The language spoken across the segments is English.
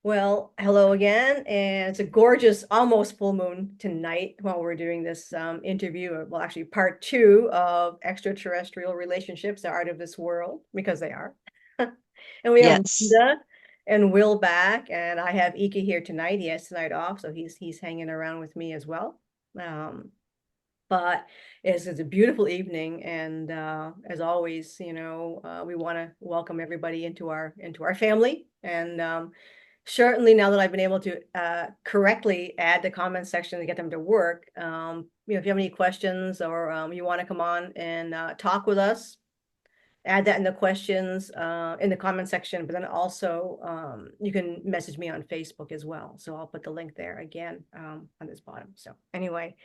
Well, hello again, and it's a gorgeous, almost full moon tonight while we're doing this interview. Well, actually, part two of extraterrestrial relationships, the art of this world, because they are. And we have Yes. Linda and Will back, and I have Eeka here tonight. He has tonight off, so he's hanging around with me as well. Um, but it's a beautiful evening, and as always, we want to welcome everybody into our family, and certainly now that I've been able to correctly add the comment section to get them to work, if you have any questions or you want to come on and talk with us, add that in the questions in the comment section. But then also you can message me on Facebook as well. So I'll put the link there again on this bottom. So anyway,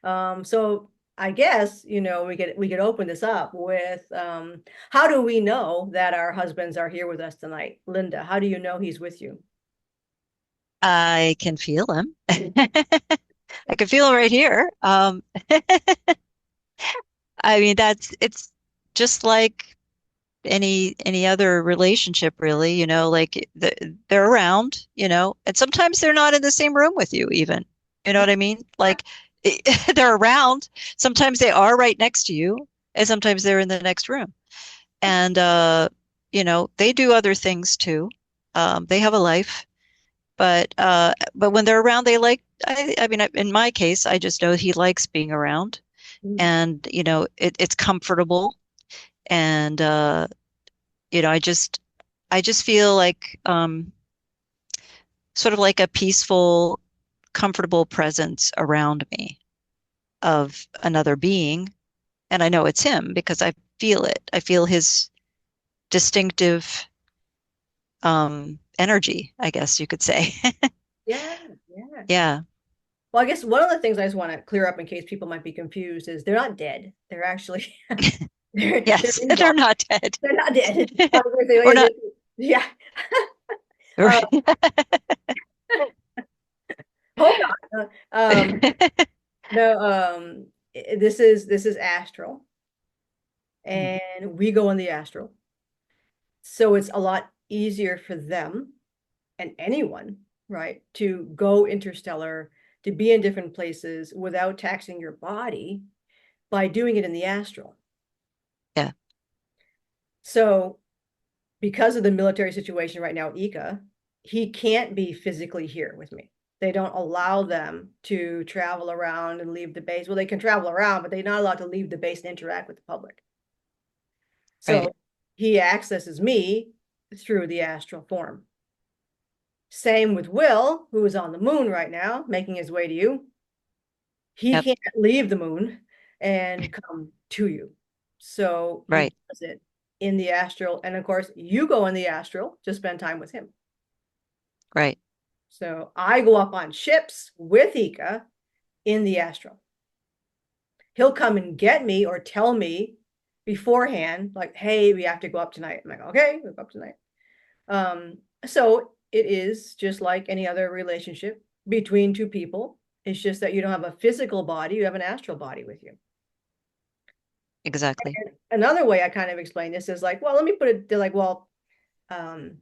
so I guess we could open this up with how do we know that our husbands are here with us tonight? Linda, how do you know he's with you? I can feel him. I can feel him right here. I mean, it's just like any other relationship, really, like they're around, and sometimes they're not in the same room with you even. You know what I mean? Like they're around. Sometimes they are right next to you, and sometimes they're in the next room. And they do other things too. They have a life. But when they're around, they like, I mean, in my case, I just know he likes being around and, it's comfortable. And, I just feel like, sort of like a peaceful, comfortable presence around me of another being. And I know it's him because I feel it. I feel his distinctive, energy, I guess you could say. Yeah, yeah. Yeah. Well, I guess one of the things I just want to clear up in case people might be confused is they're not dead. They're actually they're Yes, in they're body. not dead. They're not dead. We're not. Yeah. Uh, hold on. No, this is astral, and we go in the astral, so it's a lot easier for them and anyone, right, to go interstellar, to be in different places without taxing your body by doing it in the astral. Yeah. So because of the military situation right now, Ika, he can't be physically here with me. They don't allow them to travel around and leave the base. Well, they can travel around, but they're not allowed to leave the base and interact with the public. Right. So he accesses me through the astral form. Same with Will, who is on the moon right now, making his way to you. He Yep. can't leave the moon and come to you. So he Right. does it in the astral. And of course, you go in the astral to spend time with him. Right. So I go up on ships with Ika in the astral. He'll come and get me or tell me beforehand, like, hey, we have to go up tonight. I'm like, okay, we'll go up tonight. So it is just like any other relationship between two people. It's just that you don't have a physical body, you have an astral body with you. Exactly. And another way I kind of explain this is like, well, let me put it, they're like, well, um,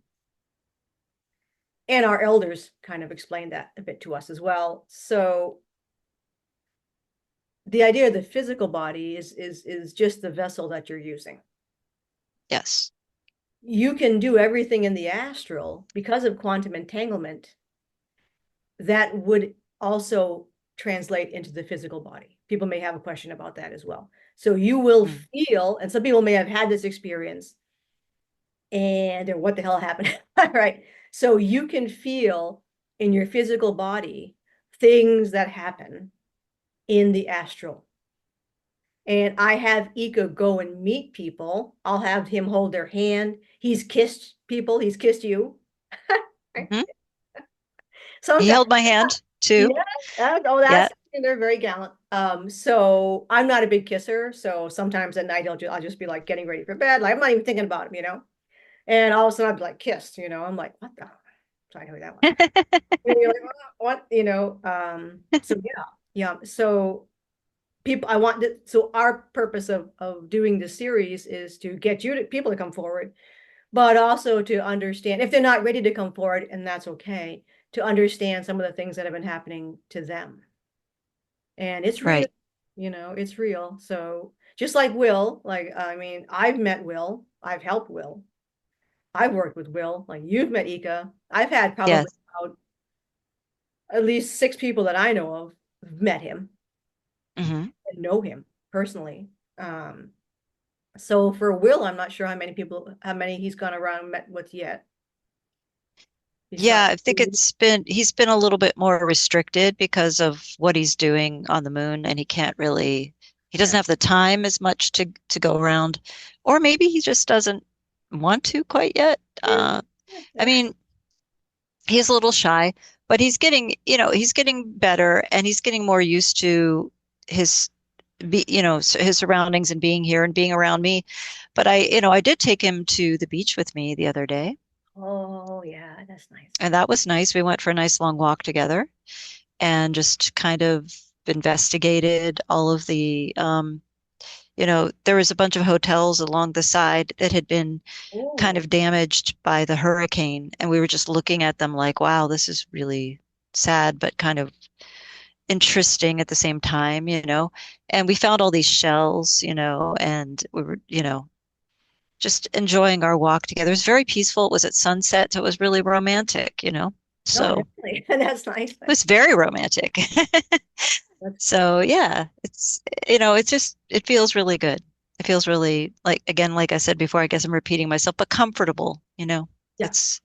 and our elders kind of explained that a bit to us as well. So the idea of the physical body is just the vessel that you're using. Yes. You can do everything in the astral because of quantum entanglement that would also translate into the physical body. People may have a question about that as well. So you will Mm. feel, and some people may have had this experience and or what the hell happened? Right. So you can feel in your physical body things that happen in the astral. And I have Ika go and meet people. I'll have him hold their hand. He's kissed people. He's kissed you. Hmm. He Sometimes, held my hand too. yeah. Oh, Yeah. that's they're very gallant. So I'm not a big kisser. So sometimes at night I'll just be like getting ready for bed. Like I'm not even thinking about him. And all of a sudden I'd be like kissed. I'm like, what the? So I know who that was. And you're like, what? So yeah, yeah. So people I want to, so our purpose of doing this series is to get people to come forward, but also to understand if they're not ready to come forward, and that's okay, to understand some of the things that have been happening to them. And it's real, Right. it's real. So just like Will, like, I mean, I've met Will, I've helped Will, I've worked with Will, like you've met Eka. I've had probably Yes. about at least 6 people that I know of met him Hmm. and know him personally. Um, so for Will, I'm not sure how many he's gone around and met with yet. Yeah, Besides, I think he's been a little bit more restricted because of what he's doing on the moon, and he doesn't yeah. have the time as much to go around, or maybe he just doesn't want to quite yet. Yeah, I yeah. mean, he's a little shy, but he's getting better, and he's getting more used to his his surroundings and being here and being around me. But I did take him to the beach with me the other day, Oh, yeah, that's nice. and that was nice. We went for a nice long walk together and just kind of investigated all of there was a bunch of hotels along the side that had been kind Oh, of damaged by the hurricane. And we were just looking at them like, wow, this is really sad, but kind of interesting at the same time. And we found all these shells, and we were, just enjoying our walk together. It was very peaceful. It was at sunset, so it was really romantic. no, So definitely. That's nice. it was very romantic. That's, So yeah, it feels really good. It feels really like, again, like I said before, I guess I'm repeating myself, but comfortable. yeah. It's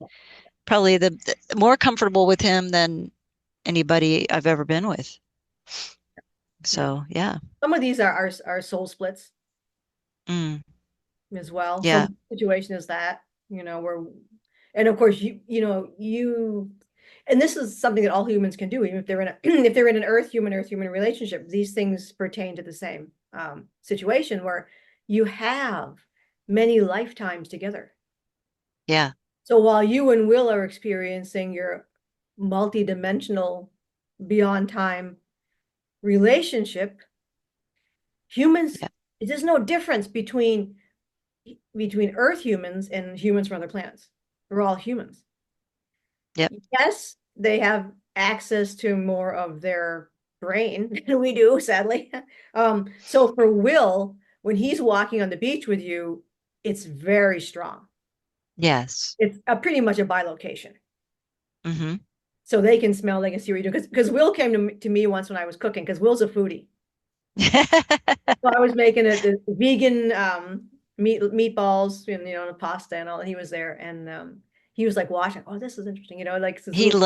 probably the more comfortable with him than anybody I've ever been with. Yeah. So yeah. Some of these are soul splits Mm, as well. So yeah, my situation is that, where, and of course and this is something that all humans can do, even if they're in a if they're in an Earth human relationship, these things pertain to the same situation where you have many lifetimes together. yeah, So while you and Will are experiencing your multi-dimensional beyond time relationship, humans, yeah, there's no difference between Earth humans and humans from other planets. We're all humans. yep, Yes, they have access to more of their brain than we do, sadly. So for Will, when he's walking on the beach with you, it's very strong. yes. It's pretty much a bilocation. Hmm. So they can smell, they can see what you do. Because Will came to me once when I was cooking, because Will's a foodie. So I was making the vegan meatballs and the pasta and all, and he was there, and he was like watching. Oh, this is interesting, like this little.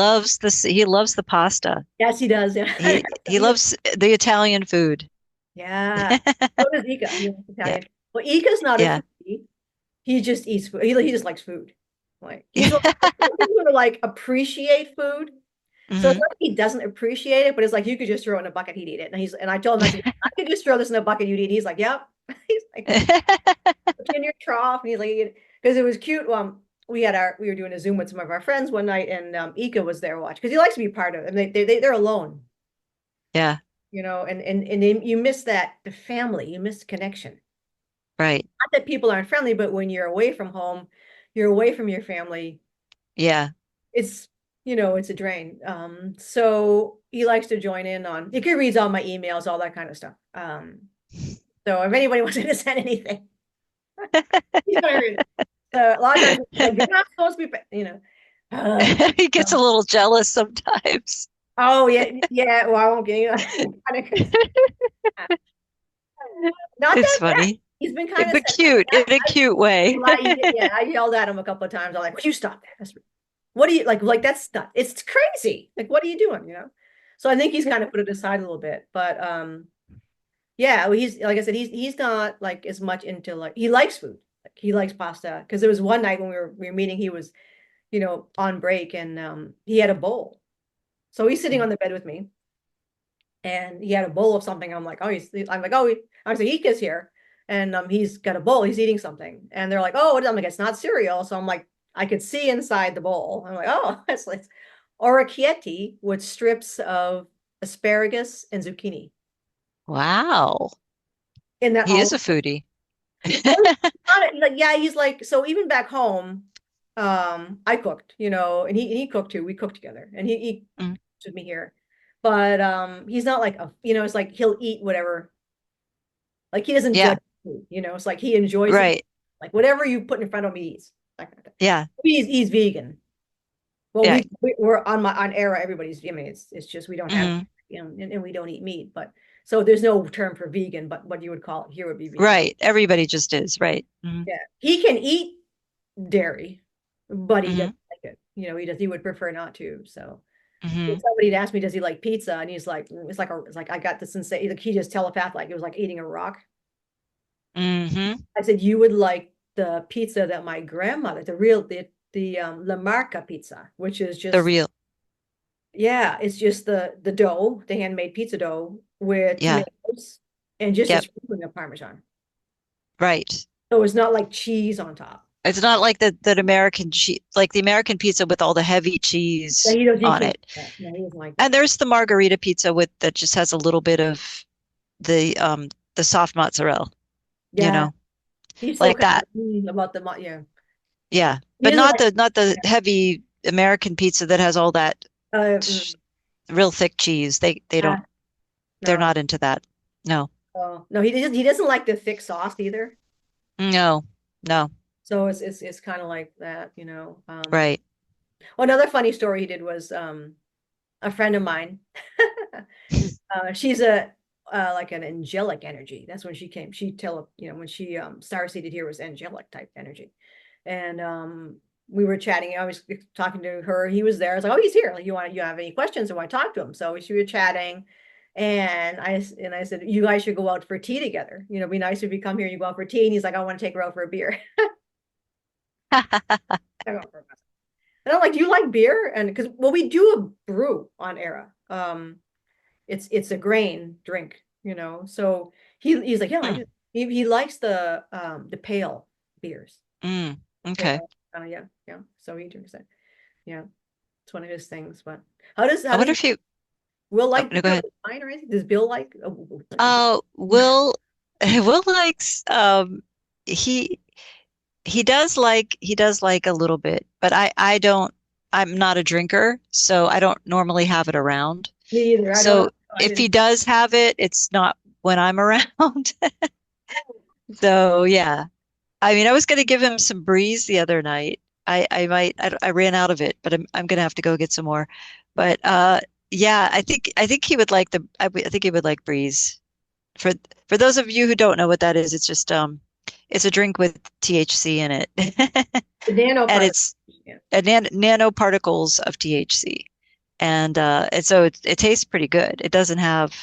He loves the pasta. Yes, he does. Yeah, He he was. loves the Italian food. Yeah. So does Eka. He likes Yeah, Italian. Well, Eka's not a yeah. foodie. He just eats food. He just likes food. Like he's one of those people who like appreciate food. So it's Hmm. not like he doesn't appreciate it, but it's like you could just throw it in a bucket, he'd eat it. And I told him, I said, I could just throw this in a bucket, you'd eat. He's like, yep. He's like, put in your trough, and he's like, because it was cute. We were doing a Zoom with some of our friends one night, and Eka was there watching because he likes to be part of it. And they're alone, Yeah, and you miss that the family, you miss connection. right. Not that people aren't friendly, but when you're away from home, you're away from your family. Yeah. It's it's a drain. So he likes to join in on. He reads all my emails, all that kind of stuff. So if anybody wants to send anything, he's gonna read it. So a lot of times, like you're not supposed to be. Uh, He gets a no. little jealous sometimes. Oh yeah, yeah. Well, I won't get you. Kind of concerned. Not It's that bad. funny, He's been kind of but said, cute in a cute way. yeah, I yelled at him a couple of times. I'm like, "Would you stop that? What do you like? Like that's not. It's crazy. Like, what are you doing? So I think he's kind of put it aside a little bit, but yeah, well, he's like I said, he's not like as much into like he likes food. Like he likes pasta because there was one night when we were meeting, he was on break and he had a bowl. So he's sitting on the bed with me and he had a bowl of something. I'm like, oh, I was like, Ika's here. And he's got a bowl, he's eating something. And they're like, oh, what is it? I'm like, it's not cereal. So I'm like, I could see inside the bowl. I'm like, oh, it's like orecchiette with strips of asparagus and zucchini. Wow. In that He is all a foodie. Like, yeah, he's like, so even back home, I cooked, and he cooked too. We cooked together, and he Mm, with me here. But he's not like it's like he'll eat whatever. Like he doesn't yeah, judge food, it's like he enjoys it. right. Like whatever you put in front of me, he eats. That kind of thing. Yeah, He's vegan. Well, yeah. we're on Era. Everybody's. I mean, it's just we don't have, Hmm. and we don't eat meat. But so there's no term for vegan, but what you would call it here would be vegan. Right. Everybody just is, right. Hmm. Yeah, he can eat dairy, but he Hmm. doesn't like it. He would prefer not to. So if Hmm. somebody had asked me, does he like pizza? And he's like, it's like I got the sensation. Like he just telepath, like it was like eating a rock. Hmm. I said, you would like the pizza that my grandmother, the La Marca pizza, which is The just, real, yeah, it's just the dough, the handmade pizza dough with yeah, tomatoes and just a yep, sprinkling of Parmesan. right. So it's not like cheese on top. It's not like that American cheese, like the American pizza with all the heavy Yeah, cheese he on can't it. do that. No, he doesn't like And that. there's the margarita pizza with that just has a little bit of the soft mozzarella, you Yeah, know, he's so like kind of that. about yeah. Yeah. He But doesn't not like the yeah. heavy American pizza that has all that Mm, real thick cheese. They ah, don't they're no. not into that. No. Oh, no, he doesn't like the thick sauce either. No. No. So it's kind of like that. Right. Well, another funny story he did was a friend of mine. She's a like an angelic energy. That's when she came. When she star seeded here was angelic type energy. And we were chatting. I was talking to her. He was there. I was like, "Oh, he's here. Like, you have any questions?" And I talk to him. So we were chatting, and I said, "You guys should go out for tea together. It'd be nice if you come here and you go out for tea." And he's like, "I want to take her out for a beer." I go, and I'm like, "Do you like beer?" And because well, we do a brew on Era. It's a grain drink, So he's like, "Yeah, I Hmm. do." He likes the pale beers. Mm. Okay. Pale, yeah, yeah. So he drinks it. Yeah, it's one of his things. But how does I wonder if you Will oh, like no, go beer ahead. like wine or anything? Does Bill like? Will Will likes he he does like a little bit, but I don't I'm not a drinker, so I don't normally have it around. Me either. I don't know. So I if he didn't. does have it, it's not when I'm around. So yeah. I mean, I was going to give him some breeze the other night. I ran out of it, but I'm going to have to go get some more. But yeah, I think he would like I think he would like breeze. For for those of you who don't know what that is, it's a drink with THC in it. The nano And part. it's Yeah. nanoparticles of THC. And so it tastes pretty good. It doesn't have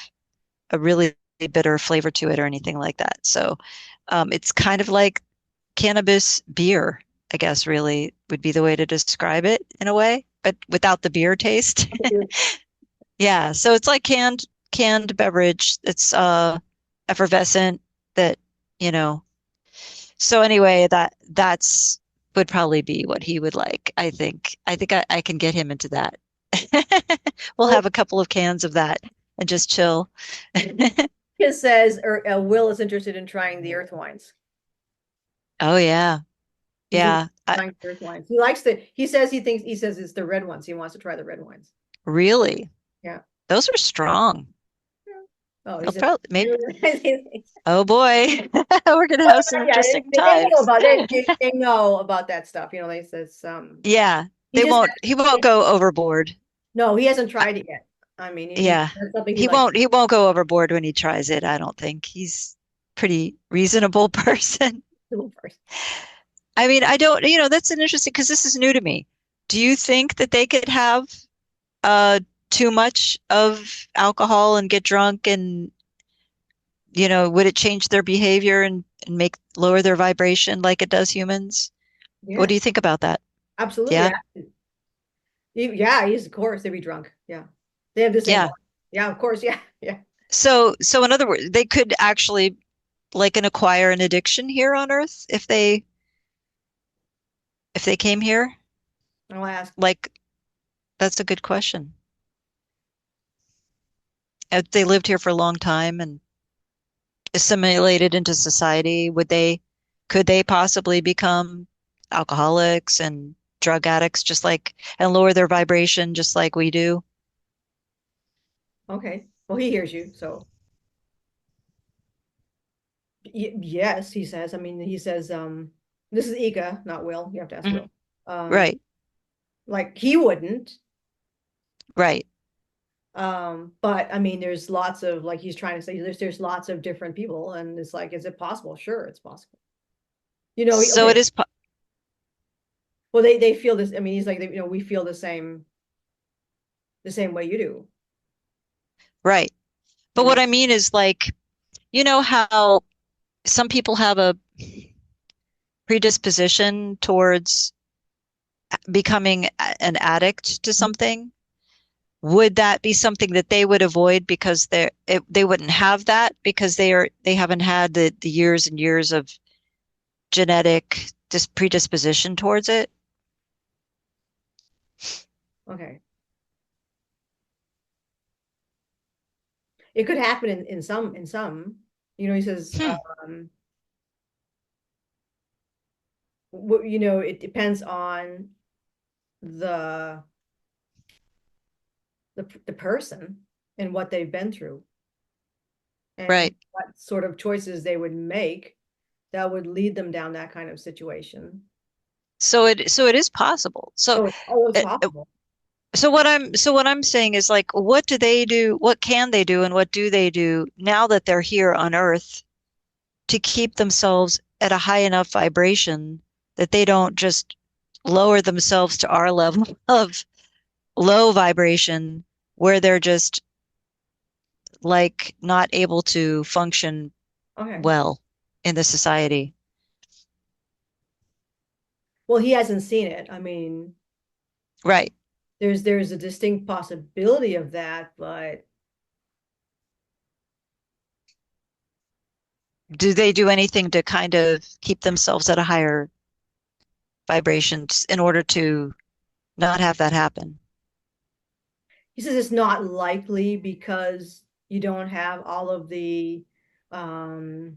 a really bitter flavor to it or anything like that. So it's kind of like cannabis beer, I guess really would be the way to describe it in a way, but without the beer taste. Yeah, so it's like canned beverage. It's effervescent that, you know. So anyway, that's would probably be what he would like, I think. I can get him into that. We'll Well, have a couple of cans of that and just chill. His says, or Will is interested in trying the earth wines. Oh yeah. He's in Yeah. trying the earth wines. He likes the. He says it's the red ones. He wants to try the red wines. Really? Yeah. Those are strong. Oh, They'll he's in. probably maybe. Yeah, Oh boy, we're gonna have some interesting they know times. about they know about that stuff. They says Yeah, he just he won't go overboard. no, he hasn't I- tried it yet. I mean, Yeah, that's something he likes he won't go overboard when he tries it, I don't think. He's pretty reasonable person. to do first. I mean, I don't, that's an interesting because this is new to me. Do you think that they could have uh too much of alcohol and get drunk and would it change their behavior and make lower their vibration like it does humans? What do you Yes, think about that? absolutely. Yeah. Yeah, he's of course they'd be drunk. Yeah, they have the same Yeah. body. Yeah, of course. Yeah, yeah. So in other words, they could actually like an acquire an addiction here on Earth if they came here? I'll ask. Like that's a good question. If they lived here for a long time and assimilated into society, would they? Could they possibly become alcoholics and drug addicts just like and lower their vibration just like we do? Okay. Well, he hears you, so yes, he says. I mean, he says, this is Ika, not Will. You have to ask Mhm. Will. Um, Right, like he wouldn't. right. But I mean, there's lots of like he's trying to say there's lots of different people, and it's like, is it possible? Sure, it's possible. So Okay. it is Well, they feel this. I mean, he's like, we feel the same way you do. right. But You know, what I mean is like, you know how some people have a predisposition towards becoming an addict to something? Would that be something that they would avoid because they wouldn't have that because they haven't had the years and years of genetic predisposition towards it? okay. It could happen in some. He says, Hmm, it depends on the the person and what they've been through and right. what sort of choices they would make that would lead them down that kind of situation. So it is possible. Oh, it's Uh, possible. so what I'm saying is like what do they do? What can they do and what do they do now that they're here on Earth to keep themselves at a high enough vibration that they don't just lower themselves to our level of low vibration where they're just like not able to function Okay. well in the society. Well, he hasn't seen it. I mean, Right. there's a distinct possibility of that, but Do they do anything to kind of keep themselves at a higher vibration in order to not have that happen? he says it's not likely because you don't have all of the um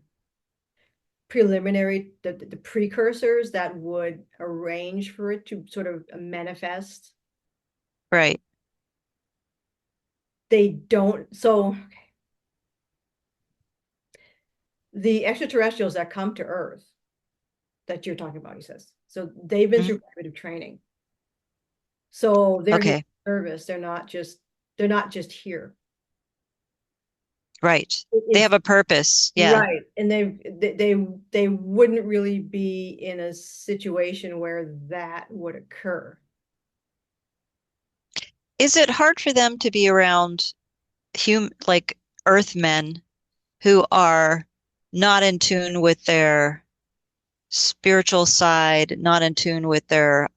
preliminary the precursors that would arrange for it to sort of manifest. Right. They don't. So the extraterrestrials that come to Earth that you're talking about, he says, so they've been Mhm. through primitive training. So they're here Okay. for service. They're not just here. Right. They It's have a purpose. Yeah. right. And they wouldn't really be in a situation where that would occur. Is it hard for them to be around like Earthmen who are not in tune with their spiritual side, not in tune with their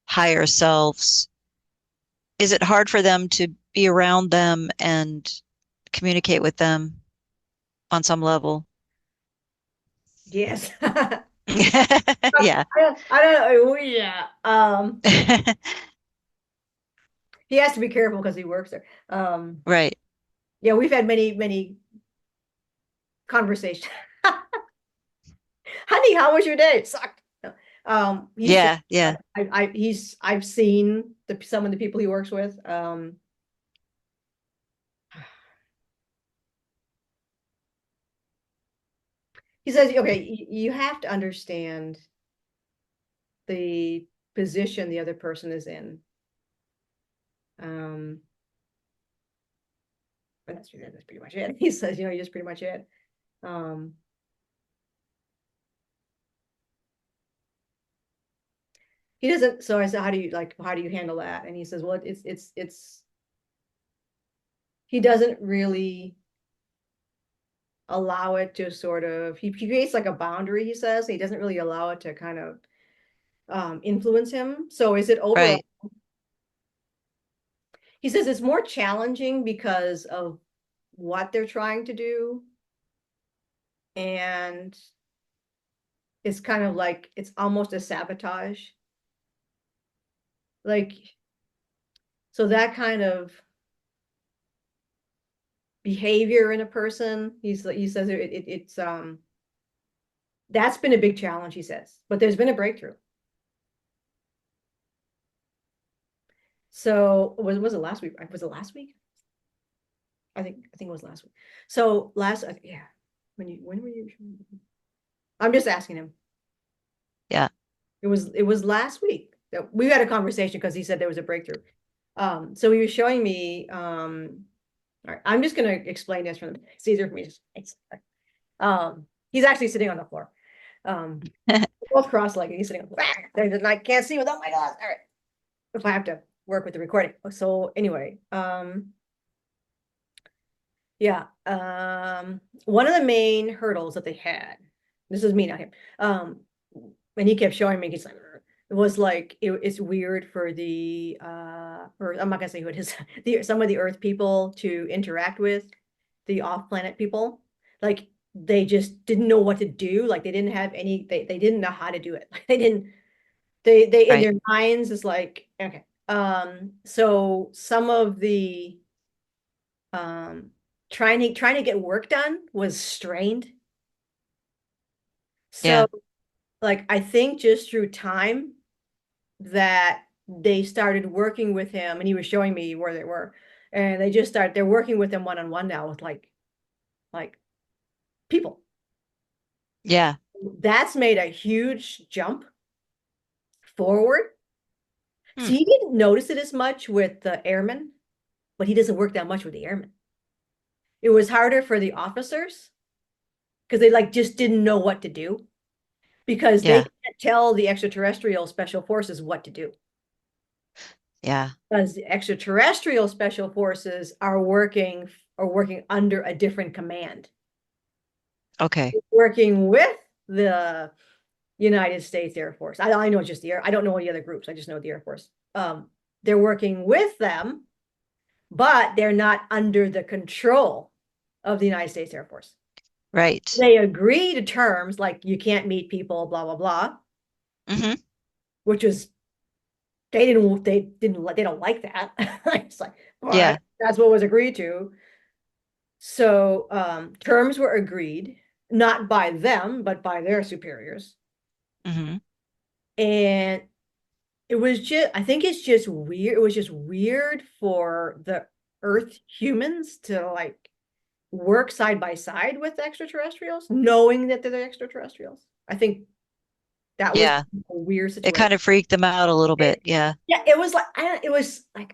higher selves? Is it hard for them to be around them and communicate with them on some level? Yes. Yeah. I don't know. Oh, yeah. He has to be careful because he works there. Right. Yeah, we've had many conversations. Honey, how was your day? It sucked. No. He's just Yeah. Yeah. I've seen some of the people he works with. He says, okay, you have to understand the position the other person is in. Um, but that's pretty much it. He says, just pretty much it. Um, he doesn't. So I said, how do you handle that? And he says, well, it's. He doesn't really allow it to sort of. He creates like a boundary. He says he doesn't really allow it to kind of influence him. So is it overall? Right. He says it's more challenging because of what they're trying to do, and it's kind of like it's almost a sabotage. Like so that kind of behavior in a person, he says it's That's been a big challenge, he says, but there's been a breakthrough. So was it last week? Was it last week? I think it was last week. So yeah. When were you? I'm just asking him. Yeah. It was last week that we had a conversation because he said there was a breakthrough. So he was showing me. All right, I'm just gonna explain this from. It's easier for me to explain. He's actually sitting on the floor. Um, both cross-legged. He's sitting on the floor. And I can't see without my glasses. All right. If I have to work with the recording. So anyway, yeah. One of the main hurdles that they had, this is me, not him. And he kept showing me, he's like, "Ugh." It was like it's weird for the or I'm not gonna say who it is, some of the Earth people to interact with the off-planet people. Like they just didn't know what to do. Like they didn't have any, they didn't know how to do it. Like they didn't, they in Right. their minds is like, okay. So some of the um trying to get work done was strained. Yeah. So like I think just through time that they started working with him and he was showing me where they were. And they're working with him one-on-one now with like people. Yeah. That's made a huge jump forward. Hmm. See, he didn't notice it as much with the airmen, but he doesn't work that much with the airmen. It was harder for the officers because they like just didn't know what to do because they Yeah. can't tell the extraterrestrial special forces what to do. Yeah. Because the extraterrestrial special forces are working under a different command, Okay. working with the United States Air Force. I know it's just the air. I don't know any other groups. I just know the Air Force. They're working with them, but they're not under the control of the United States Air Force. Right. They agree to terms like you can't meet people, blah blah blah, Hmm. which is they don't like that. It's like, all right, Yeah. that's what was agreed to. So terms were agreed, not by them, but by their superiors. Hmm. And it was just, I think it's just weird. It was just weird for the Earth humans to like work side by side with extraterrestrials, knowing that they're extraterrestrials. I think that was Yeah. a weird It situation. kind of freaked them out a little bit. Yeah. Yeah, it was like, it was like,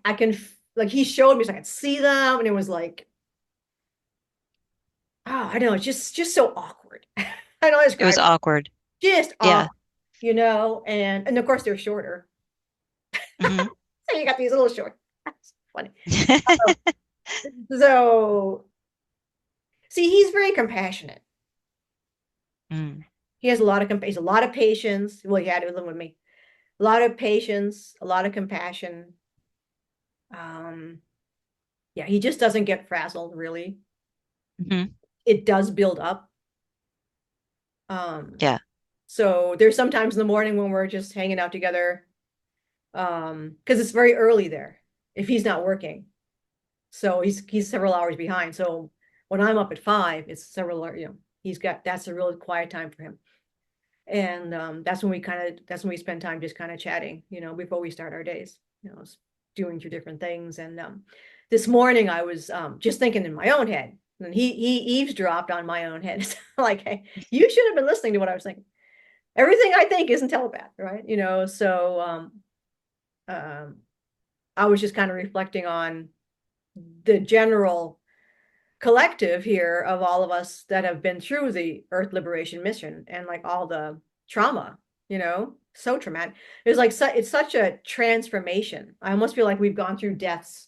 like he showed me so I could see them, and it was like, oh, I know, it's just so awkward. I don't It was describe it. awkward. Just Yeah. awkward, and of course they're shorter. Hmm. So you got these little short. That's funny. Um, so see, he's very compassionate. Mm. He has a lot of he's a lot of patience. Well, he had to live with me. A lot of patience, a lot of compassion. Um, yeah, he just doesn't get frazzled, really. Hmm. It does build up. Um, Yeah. so there's sometimes in the morning when we're just hanging out together, because it's very early there if he's not working. So he's several hours behind. So when I'm up at 5, it's that's a real quiet time for him. And that's when we spend time just kind of chatting, before we start our days, doing through different things. And this morning I was just thinking in my own head, and he eavesdropped on my own head. Like, hey, you should have been listening to what I was thinking. Everything I think isn't telepath, right? So um, I was just kind of reflecting on the general collective here of all of us that have been through the Earth Liberation Mission and like all the trauma, so traumatic. It's like it's such a transformation. I almost feel like we've gone through deaths,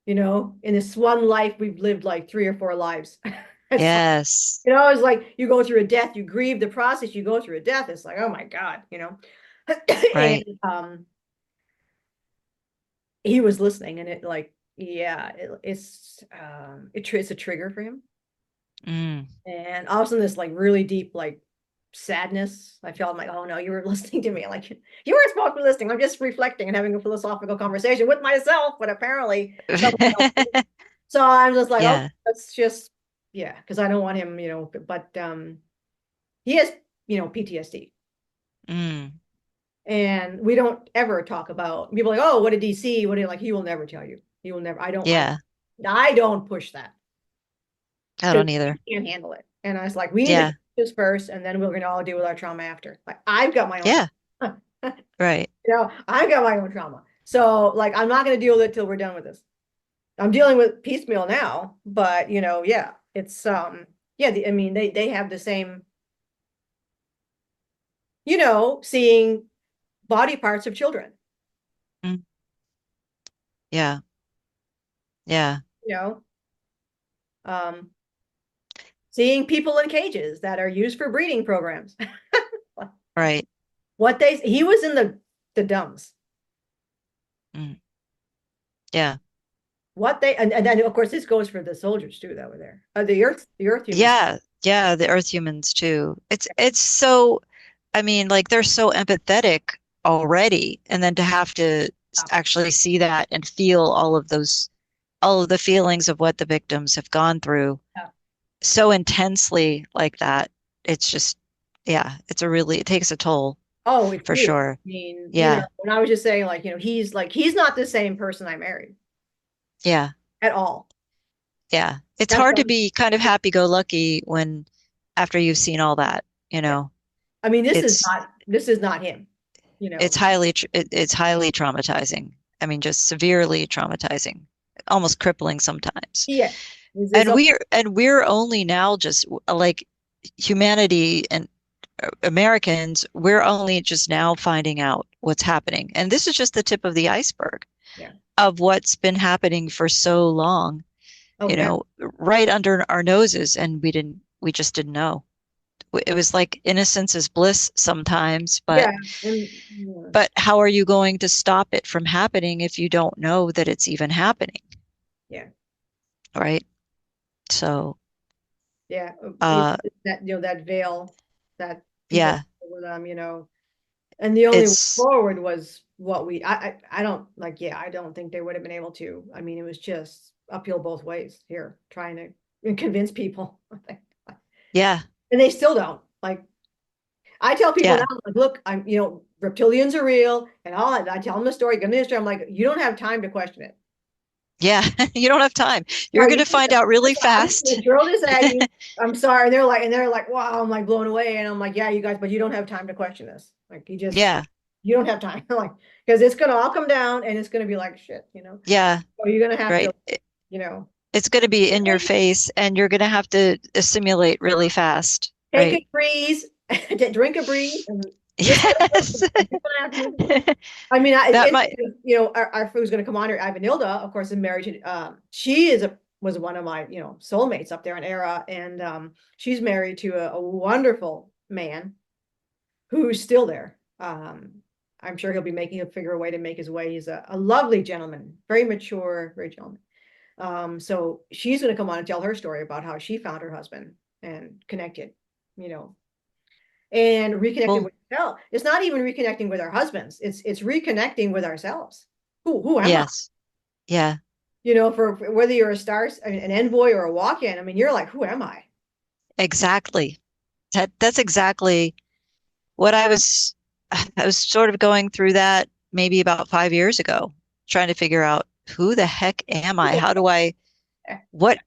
in this one life we've lived like 3 or 4 lives. It's like, Yes. it's like you go through a death, you grieve the process, you go through a death. It's like, oh my God. And Right. he was listening, and it like, yeah, it's a trigger for him. Mm. And all of a sudden this like really deep like sadness. I felt like, oh no, you were listening to me. Like, you weren't supposed to be listening. I'm just reflecting and having a philosophical conversation with myself, but apparently someone else. So I'm just like, oh, Yeah. let's just, yeah, because I don't want him, but he has, PTSD. Mm. And we don't ever talk about people like, oh, what did he see? What did like he will never tell you. He will never. Yeah, I don't push that I because don't either. he can't handle it. And I was like, we need to Yeah, get this first, and then we're gonna all deal with our trauma after. Like I've got my own yeah, trauma. right. I've got my own trauma. So like I'm not gonna deal with it till we're done with this. I'm dealing with piecemeal now, but yeah, it's yeah, I mean they have the same, seeing body parts of children, Mm. Yeah, yeah, you know, um, seeing people in cages that are used for breeding programs. right. He was in the dumbs. Mm. Yeah. And then of course this goes for the soldiers too that were there. The earth humans. Yeah, yeah, the Earth humans too. It's so, I mean, like they're so empathetic already, and then to have to actually see that and feel all of the feelings of what the victims have gone through Yeah. so intensely like that. It's just, yeah, it takes a toll Oh, it's for huge. sure. I mean, Yeah, when I was just saying like, he's not the same person I married yeah, at all. yeah. It's That's hard to like, be kind of happy-go-lucky when after you've seen all that, you yeah. know. I mean, It's this is not him, you it's know. it's highly traumatizing. I mean, just severely traumatizing, almost crippling sometimes. Yeah. It's And we're only now just like humanity and Americans, we're only just now finding out what's happening. And this is just the tip of the iceberg yeah. of what's been happening for so long, Oh yeah. right under our noses, and we just didn't know. It was like innocence is bliss sometimes, Yeah. And yeah. but how are you going to stop it from happening if you don't know that it's even happening, Yeah. right? So, Yeah. uh, That that veil that people yeah, with and the only way it's forward was what I don't like, yeah, I don't think they would have been able to. I mean, it was just uphill both ways here, trying to convince people. yeah, And they still don't. Like I tell people yeah, now, like, look, reptilians are real and all that. I tell them the story, give them the history. I'm like, you don't have time to question it. yeah. You don't have time. You're Like, going to find out really I'm just fast. gonna throw this at you. I'm sorry. And they're like, wow, I'm like blown away. And I'm like, yeah, you guys, but you don't have time to question this. Like Yeah, you don't have time. Like, because it's gonna all come down and it's gonna be like shit. yeah, So you're gonna have to, right. you know, It's going to be in your face, and you're going to have to assimilate really fast, take right? a breeze, drink a breeze, and listen. Yes. I mean, That it's might, our who's going to come on here, Ivanilda, of course, is married to. She was one of my soulmates up there in Era, and she's married to a wonderful man who's still there. I'm sure he'll be figure a way to make his way. He's a lovely gentleman, very mature, very gentleman. So she's going to come on and tell her story about how she found her husband and connected, you know, and reconnected well, with herself. It's not even reconnecting with our husbands. It's reconnecting with ourselves. Who am I? yes. Yeah, For whether you're an envoy or a walk-in, I mean, you're like, who am I? exactly. That's exactly what I was sort of going through that maybe about 5 years ago, trying to figure out who the heck am I? How do I, what,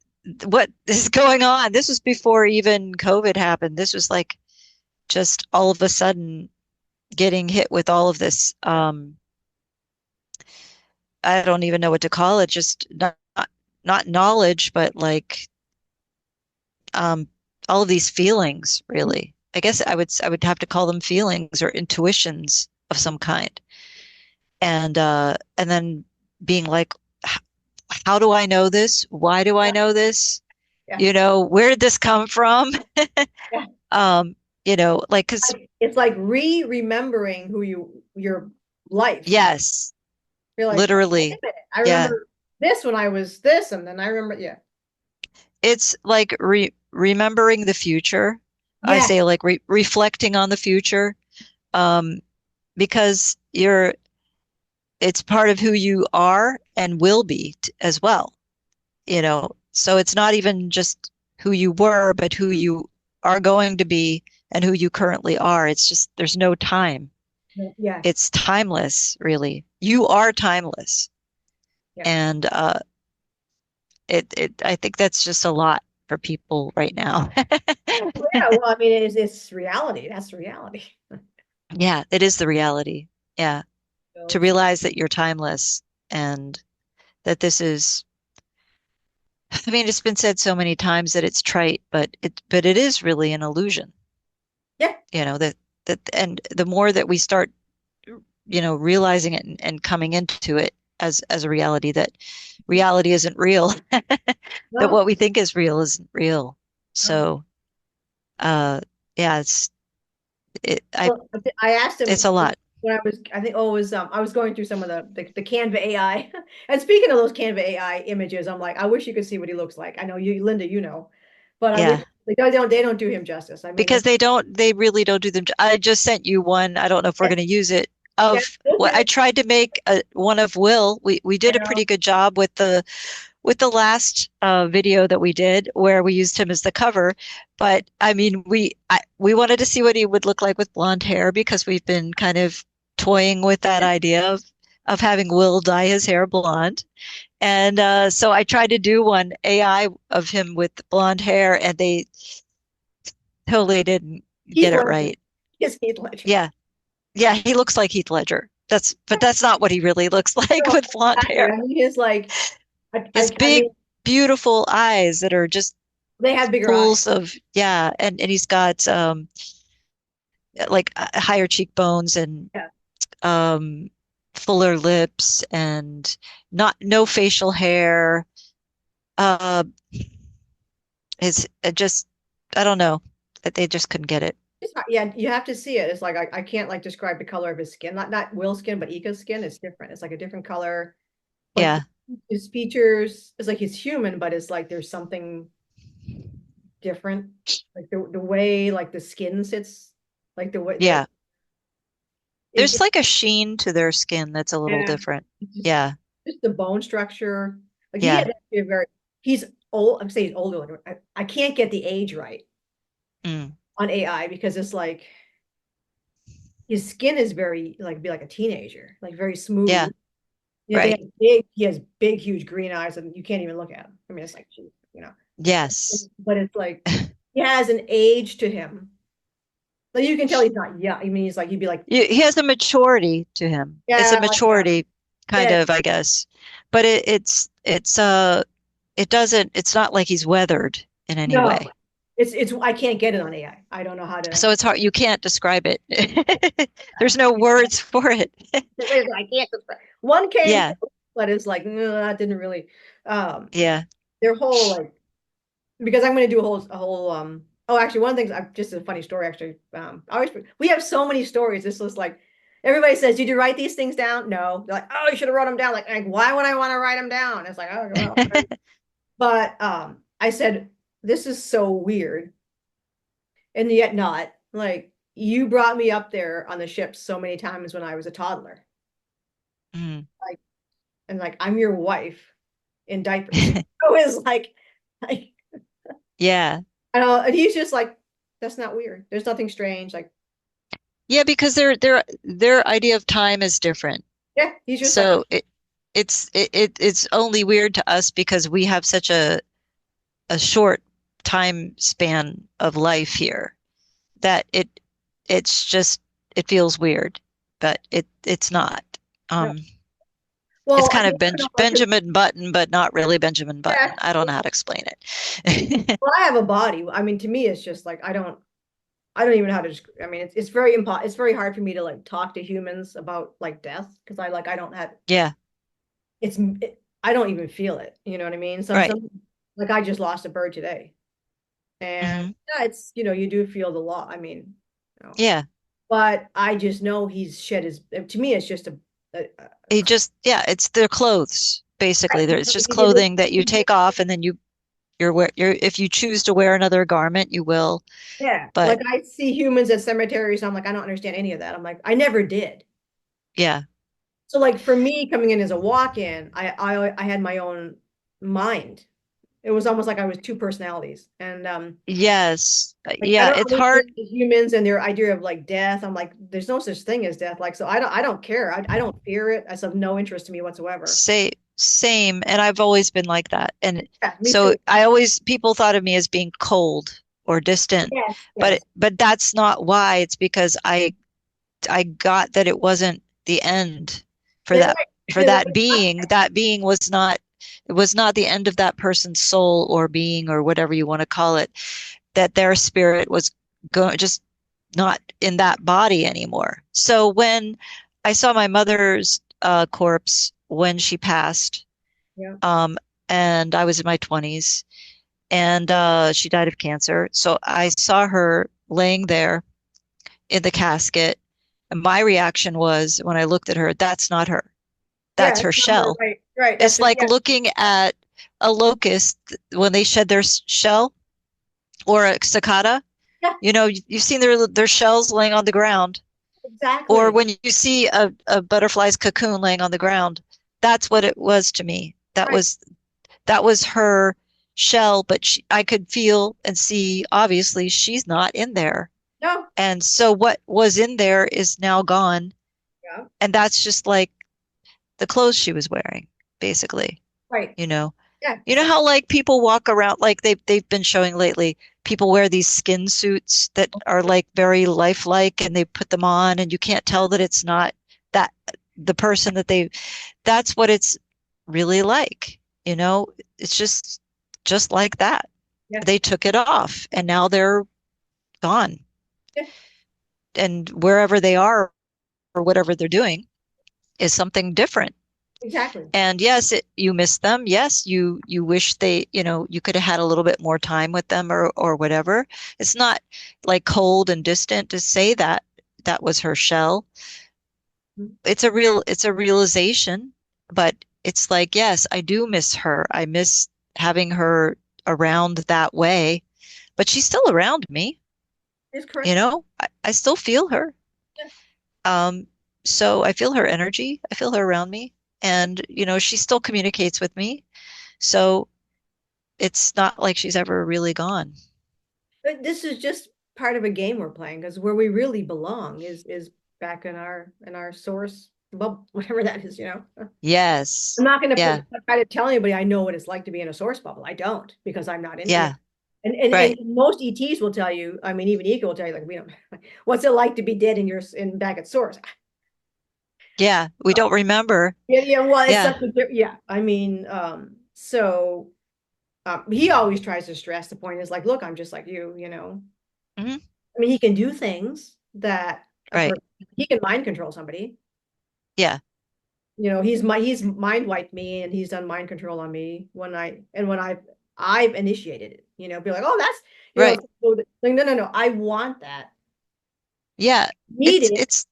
what is going on? This was before even COVID happened. This was like just all of a sudden getting hit with all of this. I don't even know what to call it, just not knowledge, but like um, all of these feelings, really. I guess I would have to call them feelings or intuitions of some kind. And then being like, how do I know this? Why do I know this? Yeah, Where did this come from? yeah. Um, like, because It's like remembering your life. yes, You're like, oh, wait a literally, minute. I yeah, remember this when I was this, and then I remember, yeah, it's like remembering the future. I yeah, say like reflecting on the future, um, because it's part of who you are and will be as well. So it's not even just who you were, but who you are going to be and who you currently are. It's just there's no time. Yeah, It's timeless, really. You are timeless. yeah. And it I think that's just a lot for people right now. Yeah, well, I mean, it's reality. That's reality. Yeah, it is the reality. Yeah. So To it's realize that you're timeless and that this is, I mean, it's been said so many times that it's trite, but it is really an illusion, yeah, and the more that we start, realizing it and coming into it as a reality, that reality isn't real, that no, what we think is real isn't real. no. So, uh, yeah, it, I, Well, I asked it's him a lot. when I think, oh, it was I was going through some of the Canva AI. And speaking of those Canva AI images, I'm like, I wish you could see what he looks like. I know you, Linda, you know, but I wish Yeah. they don't do him justice. I mean, Because they really don't do them. I just sent you one. I don't know if we're yeah, going to use it. yeah, Of we'll what send I it. tried to make one of Will. We I did a know. pretty good job with the last video that we did where we used him as the cover. But I mean, we wanted to see what he would look like with blonde hair because we've been kind of toying with that idea of having Will dye his hair blonde. And so I tried to do one AI of him with blonde hair, and they totally didn't Heath get it Ledger. right. Yes, Heath Ledger. Yeah. Yeah, he looks like Heath Ledger. But that's not what he really looks like No, with blonde exactly. hair. I mean, he's like, He has I mean, big, beautiful eyes that are just they have bigger eyes. pools of, yeah, and he's got like higher cheekbones and Yeah. um fuller lips and not no facial hair. Uh is it just I don't know. That they just couldn't get it. Yeah, you have to see it. It's like I can't like describe the color of his skin. Not Will's skin, but Ika's skin is different. It's like a different color. But Yeah. his features, it's like he's human, but it's like there's something different. Like the way like the skin sits, like the way Yeah. There's it like a sheen to their skin that's a little yeah, different. it's Yeah. just the bone structure. Like he has Yeah. actually a very he's old. I'm saying he's older. Like, I can't get the age right Mm. on AI because it's like his skin is very like be like a teenager, like very Yeah. smooth. Yeah, they Right. have big, he has big, huge green eyes, and you can't even look at him. I mean, it's like, geez, you know, Yes. but it's like he has an age to him. Like you can tell he's not young. I mean, he's like he'd be like, He has a maturity to him. It's a yeah, like maturity kind yeah, of, I guess. But it doesn't it's not like he's weathered in any no, way. it's I can't get it on AI. I don't know how to. So it's hard. You can't describe it. There's no words for it. I can't. One came, Yeah. close, but it's like no, that didn't really. Um, Yeah. their whole like because I'm going to do a whole oh actually one of the things I just a funny story actually I always we have so many stories this was like everybody says did you write these things down no they're like oh you should have wrote them down like why would I want to write them down it's like oh well but I said this is so weird and yet not like you brought me up there on the ship so many times when I was a toddler Mm. like and like I'm your wife in diapers so it's like Yeah. I know, and he's just like, that's not weird. There's nothing strange. Like, Yeah, because their idea of time is different. yeah, he's just like, So it's only weird to us because we have such a short time span of life here that it's just it feels weird, but it's not. no. Um, it's Well, I kind mean, of I don't know, 'cause, Benjamin Button, but not really Benjamin Button. yeah, I don't know how to explain it. well, I have a body. I mean, to me, it's just like I don't even know how to. I mean, it's very it's very hard for me to like talk to humans about like death because I don't have Yeah, I don't even feel it. You know what I mean? right. Some like I just lost a bird today, and Hmm. yeah, it's you do feel the loss. I mean, you know, Yeah. but I just know he's shed his. To me, it's just a He just yeah, it's their clothes basically. There, it's just he did clothing that you take off and then you're if you choose to wear another garment, you will. yeah, like But I see humans at cemeteries. I'm like, I don't understand any of that. I'm like, I never did. yeah, So like for me coming in as a walk-in, I had my own mind. It was almost like I was two personalities. And Yes. like I Yeah, don't it's hard. understand the humans and their idea of like death. I'm like, there's no such thing as death. Like, so I don't care. I don't fear it. It's of no interest to me whatsoever. Say same, and I've always been like that. And Yeah, me so too. I always people thought of me as being cold or distant, Yes, but yes. but that's not why. It's because I got that it wasn't the end for They're that right. for They're that right. being. That being was not it was not the end of that person's soul or being or whatever you want to call it, that their spirit was going just not in that body anymore. So when I saw my mother's corpse when she passed, Yeah. um, and I was in my 20s, and she died of cancer. So I saw her laying there in the casket. And my reaction was when I looked at her, that's not her. Yeah, That's her it's number shell. right. Right. That's It's it. like Yeah. looking at a locust when they shed their shell or a cicada. Yeah, You know, you've seen their shells laying on the ground, or exactly. when you see a butterfly's cocoon laying on the ground. That's what it was to me. Right. That was her shell, but I could feel and see obviously she's not in there. No. And so what was in there is now gone. Yeah. And that's just like the clothes she was wearing, basically. Right. You know, Yeah, you know exactly. how like people walk around like they've been showing lately, people wear these skin suits that are like very lifelike and they put them on and you can't tell that it's not that the person that they that's what it's really like, you know? It's just like that. Yeah. They took it off and now they're gone. Yeah, And wherever they are or whatever they're doing is something different. exactly. And yes, you miss them. Yes, you wish they, you know, you could have had a little bit more time with them or whatever. It's not like cold and distant to say that that was her shell. Mhm. It's a realization, but it's like, yes, I do miss her. I miss having her around that way, but she's still around me, Is you correct. know? I still feel her. Yeah. Um, so I feel her energy. I feel her around me. And, you know, she still communicates with me. So it's not like she's ever really gone. But this is just part of a game we're playing because where we really belong is back in our source, well, whatever that is, you know. Yes. I'm not going to Yeah. try to tell anybody I know what it's like to be in a source bubble. I don't because I'm not in, you know. Yeah. And Right. most ETs will tell you, I mean, even Eeka will tell you, like, we don't, what's it like to be dead in your in back at source? Yeah. We don't remember. Yeah, yeah. Well, it's Yeah. such a yeah. I mean, so he always tries to stress the point is like, look, I'm just like you know. Hmm. I mean, he can do things that a Right. person he can mind control somebody. Yeah. You know, he's mind wiped me and he's done mind control on me when I've initiated it. You know, be like, oh, that's you know, Right. like, no, no, no, I want that. Yeah. Need it It's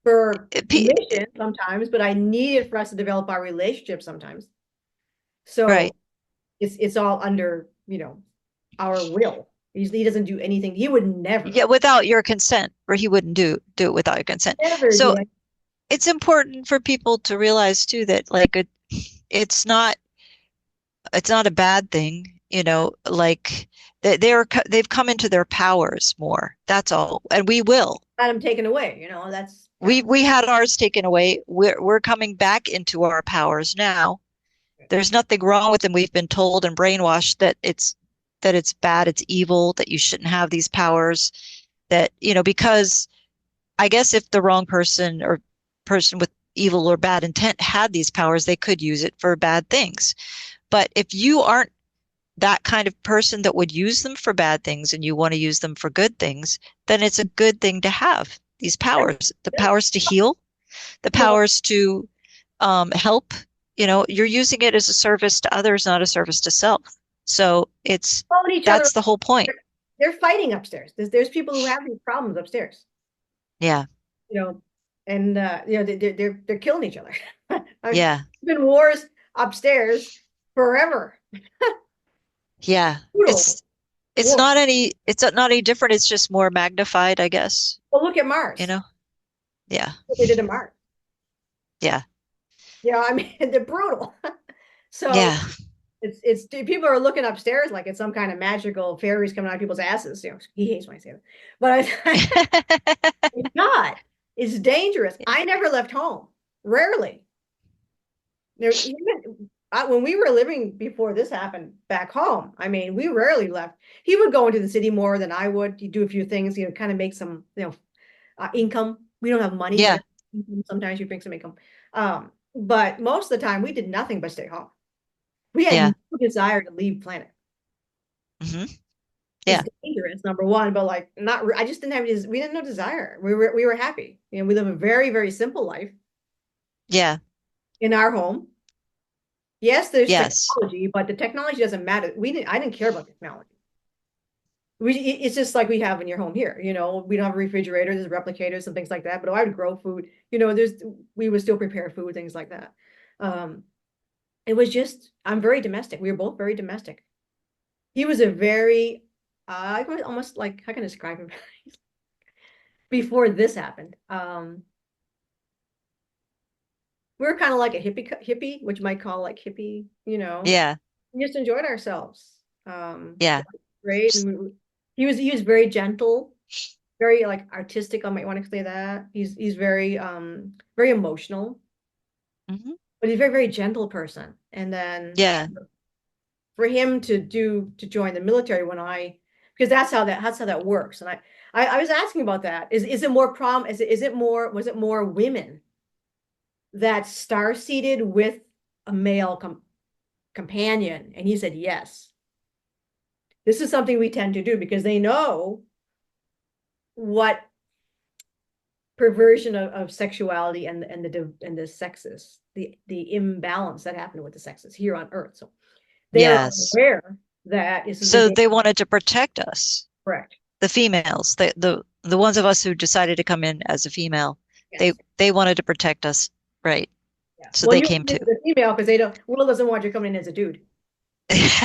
for it, mission sometimes, but I need it for us to develop our relationship sometimes. right. So it's all under, you know, our will. He doesn't do anything. He would Yeah, without your consent, or he wouldn't do it without your consent. never do So it. it's important for people to realize too that like it's not it's not a bad thing, you know, like they've come into their powers more. That's all. And we will. Had him taken away. You know, that's yeah. We had ours taken away. We're coming back into our powers now. There's nothing wrong with them. We've been told and brainwashed that it's bad, it's evil, that you shouldn't have these powers. That, you know, because I guess if the wrong person or person with evil or bad intent had these powers, they could use it for bad things. But if you aren't that kind of person that would use them for bad things and you want to use them for good things, then it's a good thing to have these powers, the Yeah. powers to heal, the You know, powers to help. You know, you're using it as a service to others, not a service to self. So calling each other. that's the whole point. They're fighting upstairs. There's people who have these problems upstairs. Yeah. You know, and you know they're killing each other. I mean, Yeah. there's been wars upstairs forever. Yeah. Brutal war. It's not any different. It's just more magnified, I guess. Well, look at You Mars. know? Yeah. What they did to Mars. Yeah. You know, I mean, they're brutal. So Yeah. it's people are looking upstairs like it's some kind of magical fairies coming out of people's asses. He hates when I say that, but it's not. It's dangerous. I never left home. Rarely. Even when we were living before this happened back home, I mean, we rarely left. He would go into the city more than I would. He'd do a few things, kind of make some, income. We don't have money, Yeah, but sometimes you bring some income. But most of the time, we did nothing but stay home. We had yeah, no desire to leave planet. hmm It's yeah, dangerous, number one, but like not. I just didn't have. We didn't know desire. We were happy. We live a very very simple life yeah, in our home. Yes, there's yes, technology, but the technology doesn't matter. I didn't care about technology. It's just like we have in your home here. We don't have a refrigerator, there's replicators and things like that. But I would grow food. We would still prepare food, things like that. Um, it was just I'm very domestic. We were both very domestic. He was a very I was almost like how can I describe him before this happened. We were kind of like a hippie, which you might call like hippie. yeah, We just enjoyed ourselves. yeah, Great. He was very gentle, very like artistic. I might want to say that. He's very emotional, hmm but he's a very, very gentle person. And then yeah, for him to join the military because that's how that works. And I was asking about that. Is it more was it more women that star seeded with a male companion? And he said yes. This is something we tend to do because they know what perversion of sexuality and the sexes, the imbalance that happened with the sexes here on Earth. So they are yes. aware that this is a So day. they wanted to protect us, Correct. the females, the ones of us who decided to come in as a female. They Yes. they wanted to protect us, right? Yeah. So Well, they you came too. the female because they don't. Will doesn't want you coming in as a dude. It's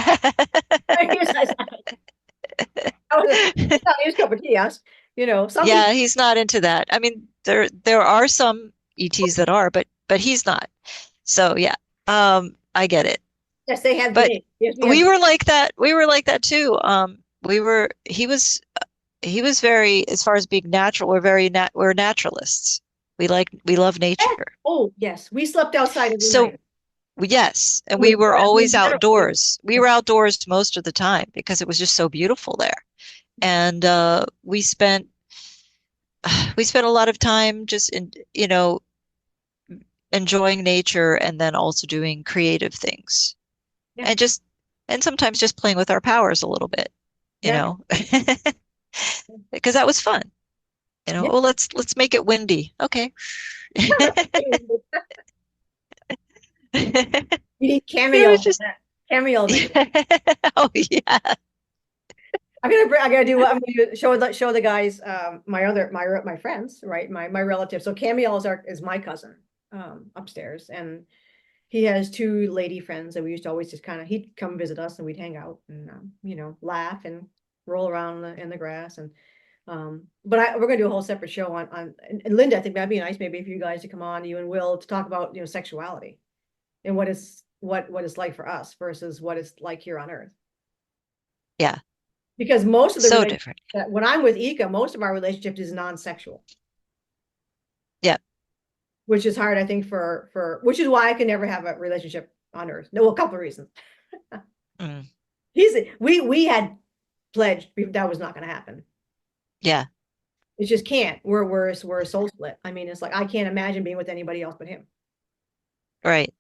not his cup of tea. Yes. Some Yeah, people. he's not into that. I mean, there are some ETs that are, but he's not. So yeah, I get it. Yes, they have But days. Yes, we have. we were like that. We were like that too. He was very, as far as being natural, we're naturalists. We love nature. Oh, yes. We slept outside every So night. yes, and We we were in always general, we were. outdoors. We were outdoors most of the time because it was just so beautiful there. And we spent a lot of time just enjoying nature and then also doing creative things. Yeah. And sometimes just playing with our powers a little bit, you Yeah. know. Because that was fun. Yeah. Oh, let's make it windy. Okay. You need It was cameos in just that. Cameos in it. oh yeah. I gotta do what I'm gonna do, show the guys my friends, right? My relatives. So Camille is my cousin upstairs, and he has two lady friends that we used to always just kind of he'd come visit us and we'd hang out and laugh and roll around in the grass but we're gonna do a whole separate show on and Linda, I think that'd be nice maybe if you guys to come on, you and Will, to talk about sexuality and what it's like for us versus what it's like here on Earth. Yeah. Because most of the So relationships different. when I'm with Eka, most of our relationship is non-sexual, Yeah. which is hard, I think, for which is why I can never have a relationship on Earth. No, well, a couple of reasons. Mm. We had pledged that was not going to happen. Yeah. It just can't. We're a soul split. I mean, it's like I can't imagine being with anybody else but him. Right.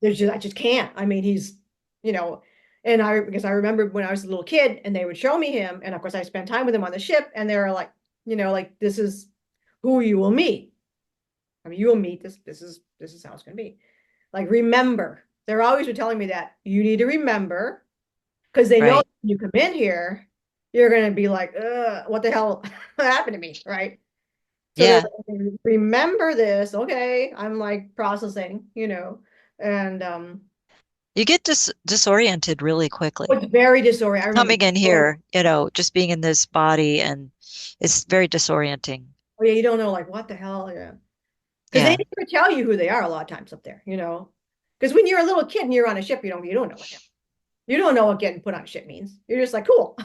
I just can't. I mean, he's, you know, because I remember when I was a little kid and they would show me him, and of course I spent time with him on the ship, and they were like, like this is who you will meet. I mean, you will meet this is how it's gonna be. Like, remember, they're always telling me that you need to remember because they know Right. when you come in here, you're gonna be like, what the hell happened to me, right? So they're Yeah. like, remember this, okay? I'm like processing, and You get disoriented really quickly. it's very disorienting. I remember. Coming in Oh, here, just being in this body and it's very disorienting. yeah, you don't know, like, what the hell, yeah. Because they Yeah. never tell you who they are a lot of times up there, Because when you're a little kid and you're on a ship, you don't know what happened. You don't know what getting put on shit means. You're just like, cool.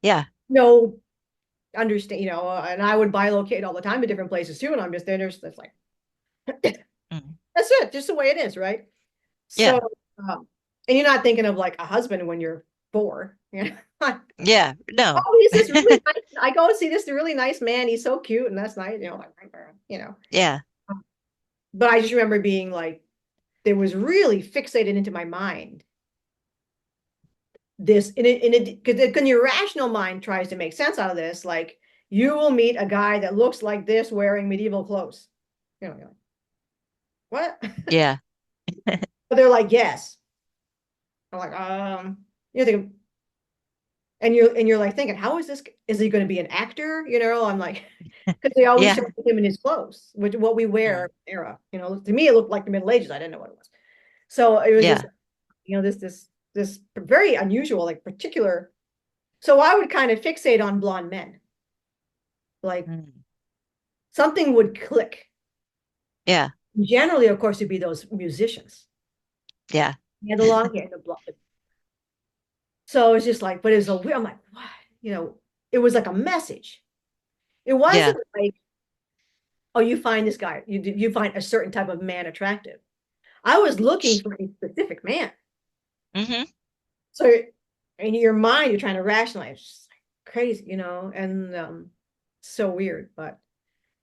Yeah. No, understand, and I would bilocate all the time to different places too. And I'm just there. There's that's like, Mm. that's it, just the way it is, right? So, Yeah. um, and you're not thinking of like a husband when you're four. Yeah. No. Oh, he's this really nice. I go and see this really nice man. He's so cute, and that's nice, like, you know. Yeah. But I just remember being like, there was really fixated into my mind this in it because your rational mind tries to make sense out of this. Like, you will meet a guy that looks like this wearing medieval clothes. You're like, what? Yeah. But they're like, yes. I'm like, you're thinking, and you're like thinking, how is this? Is he going to be an actor? I'm like, because they always show Yeah. him in his clothes, which what we Mm. wear era. To me, it looked like the Middle Ages. I didn't know what it was. So it was just, Yeah. this very unusual, like particular. So I would kind of fixate on blonde men. Like, Mm. something would click. Yeah. Generally, of course, it'd be those musicians. Yeah. He had the long hair, the blonde. So it's just like, but it's a weird. I'm like, what? It was like a message. It Yeah. wasn't like, oh, you find this guy, you find a certain type of man attractive. I was looking for a specific man. Hmm. So in your mind, you're trying to rationalize. It's just like crazy, and so weird. But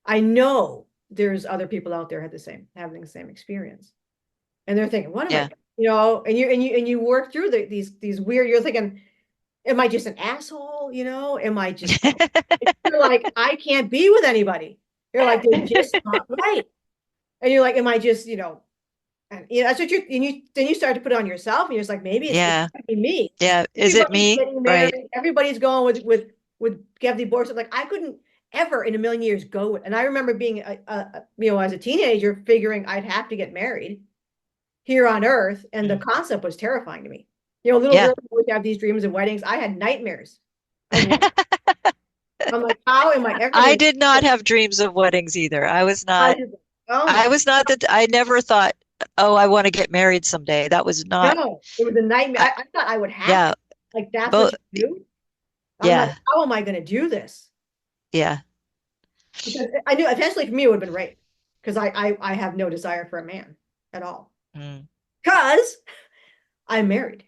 I know there's other people out there having the same experience, and they're thinking, what am I, Yeah. and you work through these weird. You're thinking, am I just an asshole? Am I just? You're like, I can't be with anybody. You're like, they're just not right, and you're like, am I just, and that's what then you start to put it on yourself, and you're just like, maybe it's Yeah. gotta be me. Yeah. Is it Everybody's me? getting Right. married. Everybody's going with get divorced. Like, I couldn't ever in a million years go with. And I remember being as a teenager, figuring I'd have to get married here on Earth, and the Mm. concept was terrifying to me. Little Yeah. girls always have these dreams of weddings. I had nightmares of weddings. I'm like, how am I ever I going did to? not have dreams of weddings either. I just, oh my I was not that, I never thought, oh, I want to get married someday. That was not, no, it was a nightmare. I, I thought I would have yeah, to. Like, that's what both, you do. I'm like, yeah, how am I going to do this? yeah. Because I knew eventually for me it would have been rape, because I have no desire for a man at all, Mm. because I'm married.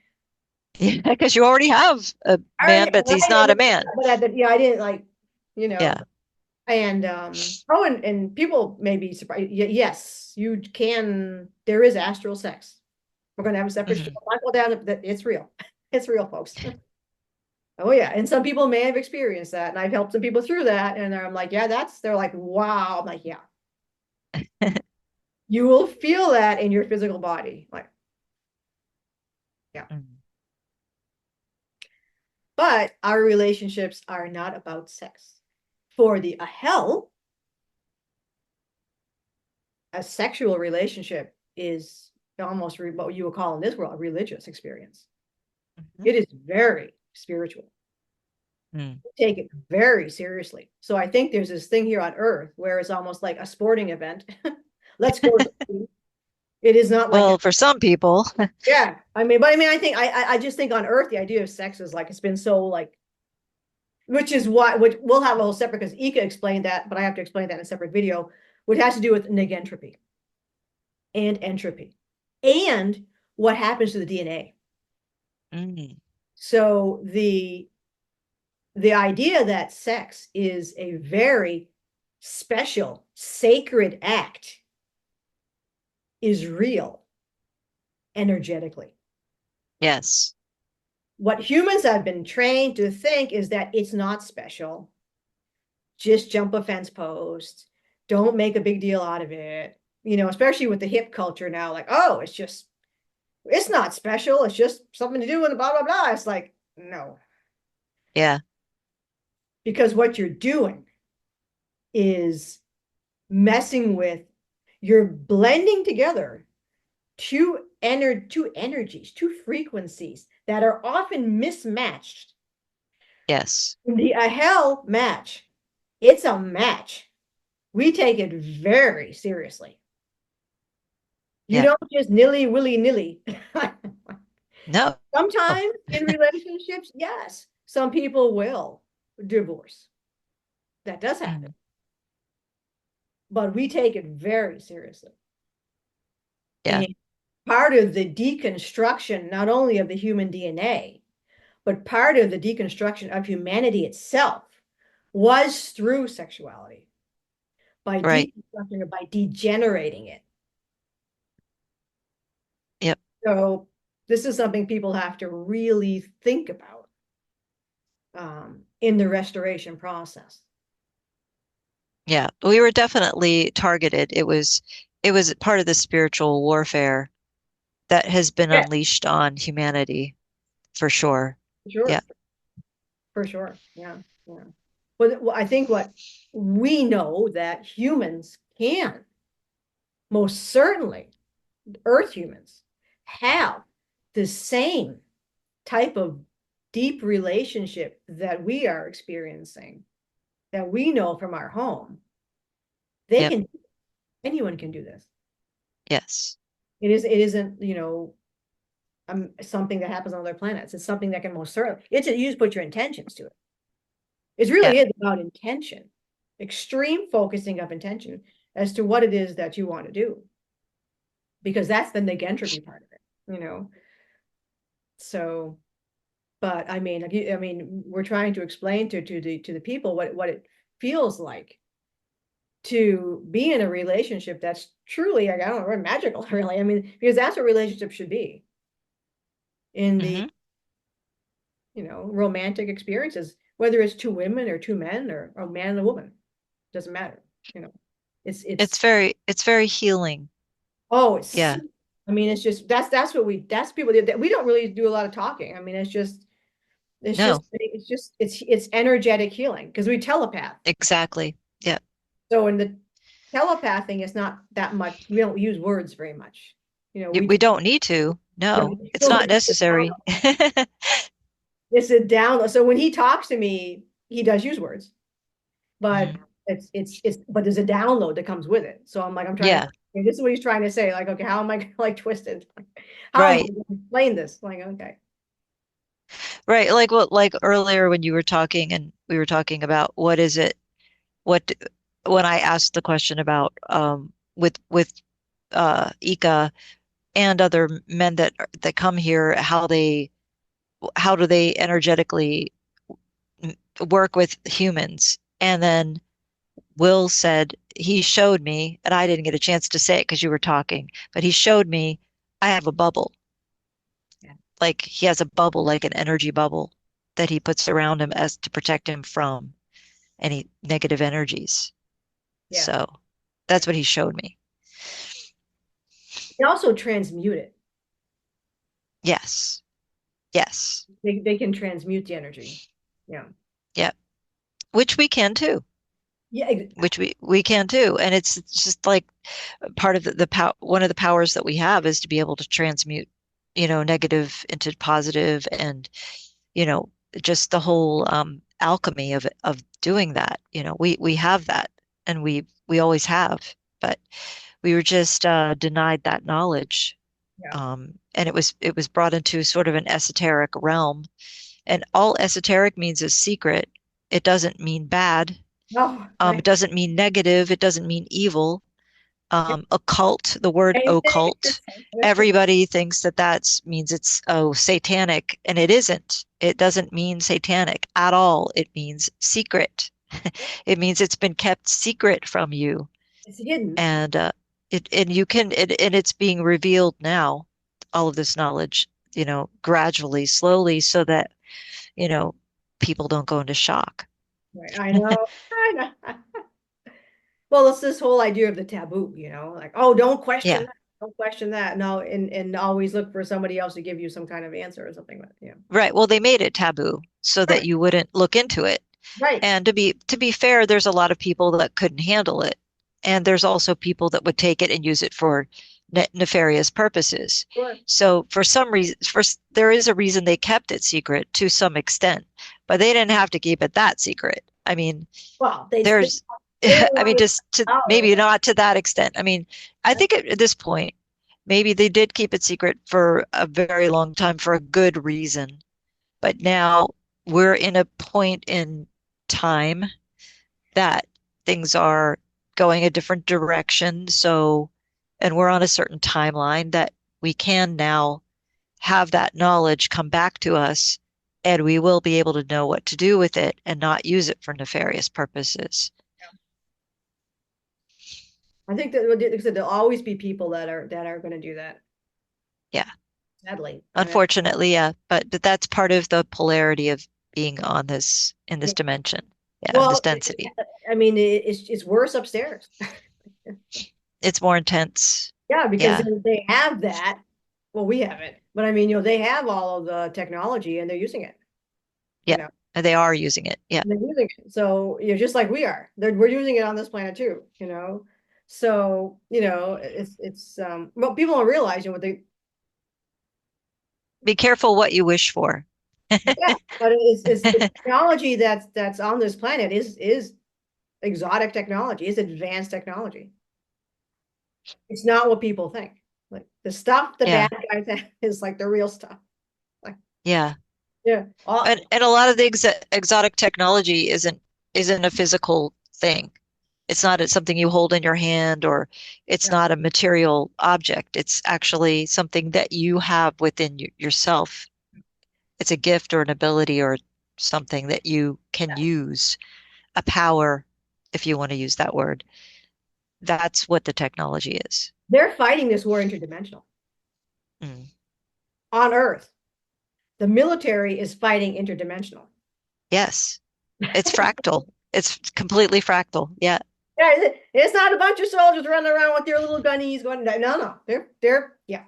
Yeah, because you already have a All right, man, but he's right, not a man. but I didn't like, you know, Yeah. and and people may be surprised. Yes, you can. There is astral sex. We're going to have a separate show. Hmm. I go down. It's real. It's real, folks. Oh yeah, and some people may have experienced that, and I've helped some people through that, and I'm like, yeah, they're like, wow. I'm like, yeah, you will feel that in your physical body, like, yeah. Mm. But our relationships are not about sex. For the hell, a sexual relationship is almost what you would call in this world a religious experience. Mhm. It is very spiritual. Mm. We take it very seriously. So I think there's this thing here on Earth where it's almost like a sporting event. Let's go. It is not like, Well, for some people, yeah. But I think I just think on Earth the idea of sex is like, it's been so like, which is why, which we'll have a whole separate, because Eeka explained that, but I have to explain that in a separate video, which has to do with negentropy and entropy and what happens to the DNA. mm, So the idea that sex is a very special, sacred act is real energetically. yes, What humans have been trained to think is that it's not special. Just jump a fence post. Don't make a big deal out of it. Especially with the hip culture now, like, oh, it's not special. It's just something to do with blah, blah, blah. It's like, no, yeah, because what you're doing is messing with, you're blending together two energies, two frequencies that are often mismatched. yes, The hell match, it's a match. We take it very seriously. You Yeah. don't just nilly willy nilly. No. Sometimes in relationships, yes, some people will divorce. That does happen, Mhm. but we take it very seriously. Yeah. And part of the deconstruction, not only of the human DNA, but part of the deconstruction of humanity itself was through sexuality, by Right. deconstructing it, by degenerating it. Yep. So this is something people have to really think about in the restoration process. Yeah. We were definitely targeted. It was part of the spiritual warfare that has been Yeah, unleashed on humanity for sure. sure, Yeah. for sure. Yeah, yeah. Well, I think what we know that humans can, most certainly, Earth humans have the same type of deep relationship that we are experiencing, that we know from our home. They Yep. can, anyone can do this. Yes. It isn't, something that happens on other planets. It's something that can most certainly, you just put your intentions to it. It Yeah. really is about intention, extreme focusing of intention as to what it is that you want to do, because that's the negentropy part of it. So, but I mean, we're trying to explain to the people what it feels like to be in a relationship that's truly, like, I don't know, magical, really. I mean, because that's what relationships should be in the, Hmm. romantic experiences, whether it's two women or two men or a man and a woman, doesn't matter. You know, it's It's very healing. oh, it's, Yeah. I mean, it's just that's people that we don't really do a lot of talking. I mean, No, it's energetic healing because we telepath. exactly. Yeah. So in the telepathing, it's not that much. We don't use words very much. We We just, don't need to. No, it's feel not the necessary. it's a download. So when he talks to me, he does use words, but Mhm. but there's a download that comes with it. So I'm trying to, Yeah. okay, this is what he's trying to say. Like, okay, how am I gonna like twist it? How am I Right. going to explain this? Like, okay. Right. Like earlier when you were talking and we were talking about what is it, what, d- when I asked the question about, with Eka and other men that come here, how do they energetically work with humans? And then Will said he showed me, and I didn't get a chance to say it because you were talking, but he showed me I have a bubble. Yeah. Like he has a bubble, like an energy bubble that he puts around him as to protect him from any negative energies. Yeah. So Yeah. that's what he showed me. They also transmute it. Yes. Yes. They can transmute the energy. Yeah. Yeah. Which we can too. Yeah. Which we can too. And it's just like part of one of the powers that we have is to be able to transmute, negative into positive and, you know, just the whole alchemy of doing that. We have that and we always have, but we were just denied that knowledge. Yeah. And it was brought into sort of an esoteric realm. And all esoteric means is secret. It doesn't mean bad. No, It right. doesn't mean negative. It doesn't mean evil. Occult, the word Same thing. occult, everybody thinks that means it's satanic, and it isn't. It doesn't mean satanic at all. It means secret. It means it's been kept secret from you, It's hidden. and it's being revealed now. All of this knowledge, gradually, slowly, so that you know people don't go into shock. Right. I know. I know. Well, it's this whole idea of the taboo, like, oh, don't question Yeah. that. Don't question that. No, and always look for somebody else to give you some kind of answer or something like, Right. Well, they made it taboo so that Right. you wouldn't look into it. Right. And to be fair, there's a lot of people that couldn't handle it. And there's also people that would take it and use it for nefarious purposes. Sure. So for some reason, there is a reason they kept it secret to some extent, but they didn't have to keep it that secret. I mean, Well, they there's, they don't I want mean, you just to out or maybe whatever. not to that extent. I mean, I think at this point, maybe they did keep it secret for a very long time for a good reason. But now we're in a point in time that things are going a different direction. So, and we're on a certain timeline that we can now have that knowledge come back to us, and we will be able to know what to do with it and not use it for nefarious purposes. I think that like I said, there'll always be people that are going to do that. Yeah, Sadly, unfortunately, yeah, but that's part of the polarity of being on this in this dimension. Yeah, in this well, density. I mean, it's worse upstairs. It's more intense. Yeah, because Yeah, they have that. Well, we haven't, but I mean, they have all of the technology and they're using it. You yeah. know, And they are using it. Yeah. they're using it. So just like we are, we're using it on this planet too. So it's well, people don't realize what they Be careful what you wish for. yeah, but it's the technology that's on this planet is exotic technology, is advanced technology. It's not what people think. Like the stuff the Yeah, bad guys have is like the real stuff. Like yeah. yeah, all And a lot of the exotic technology isn't a physical thing. It's not something you hold in your hand, or it's yeah, not a material object. It's actually something that you have within yourself. It's a gift or an ability or something that you can yeah. use, a power, if you want to use that word. That's what the technology is. They're fighting this war interdimensional Mm. on Earth. The military is fighting interdimensional. Yes, it's fractal. It's completely fractal. Yeah. Yeah, it's not a bunch of soldiers running around with their little gunnies going. No, no, they're yeah.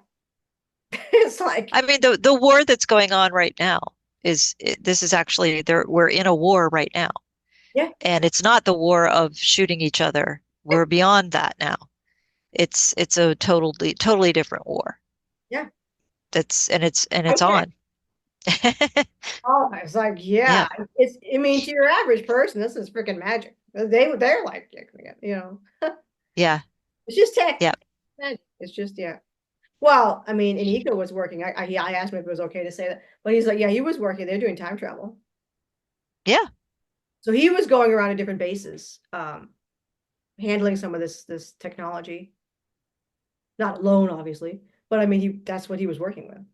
It's like I mean, the war that's going on right now this is actually there. We're in a war right now, yeah, and it's not the war of shooting each other. yeah, We're beyond that now. It's a totally different war. yeah. And it's Okay. on. Oh, it's like yeah. Yeah, I mean, to your average person, this is freaking magic. They're like, yeah, it's just tech. yeah, Magic. It's just yeah. Well, I mean, and Eeka was working. I asked him if it was okay to say that, but he's like, yeah, he was working. They're doing time travel, yeah. so he was going around to different bases, handling some of this technology. Not alone, obviously, but I mean, that's what he was working with.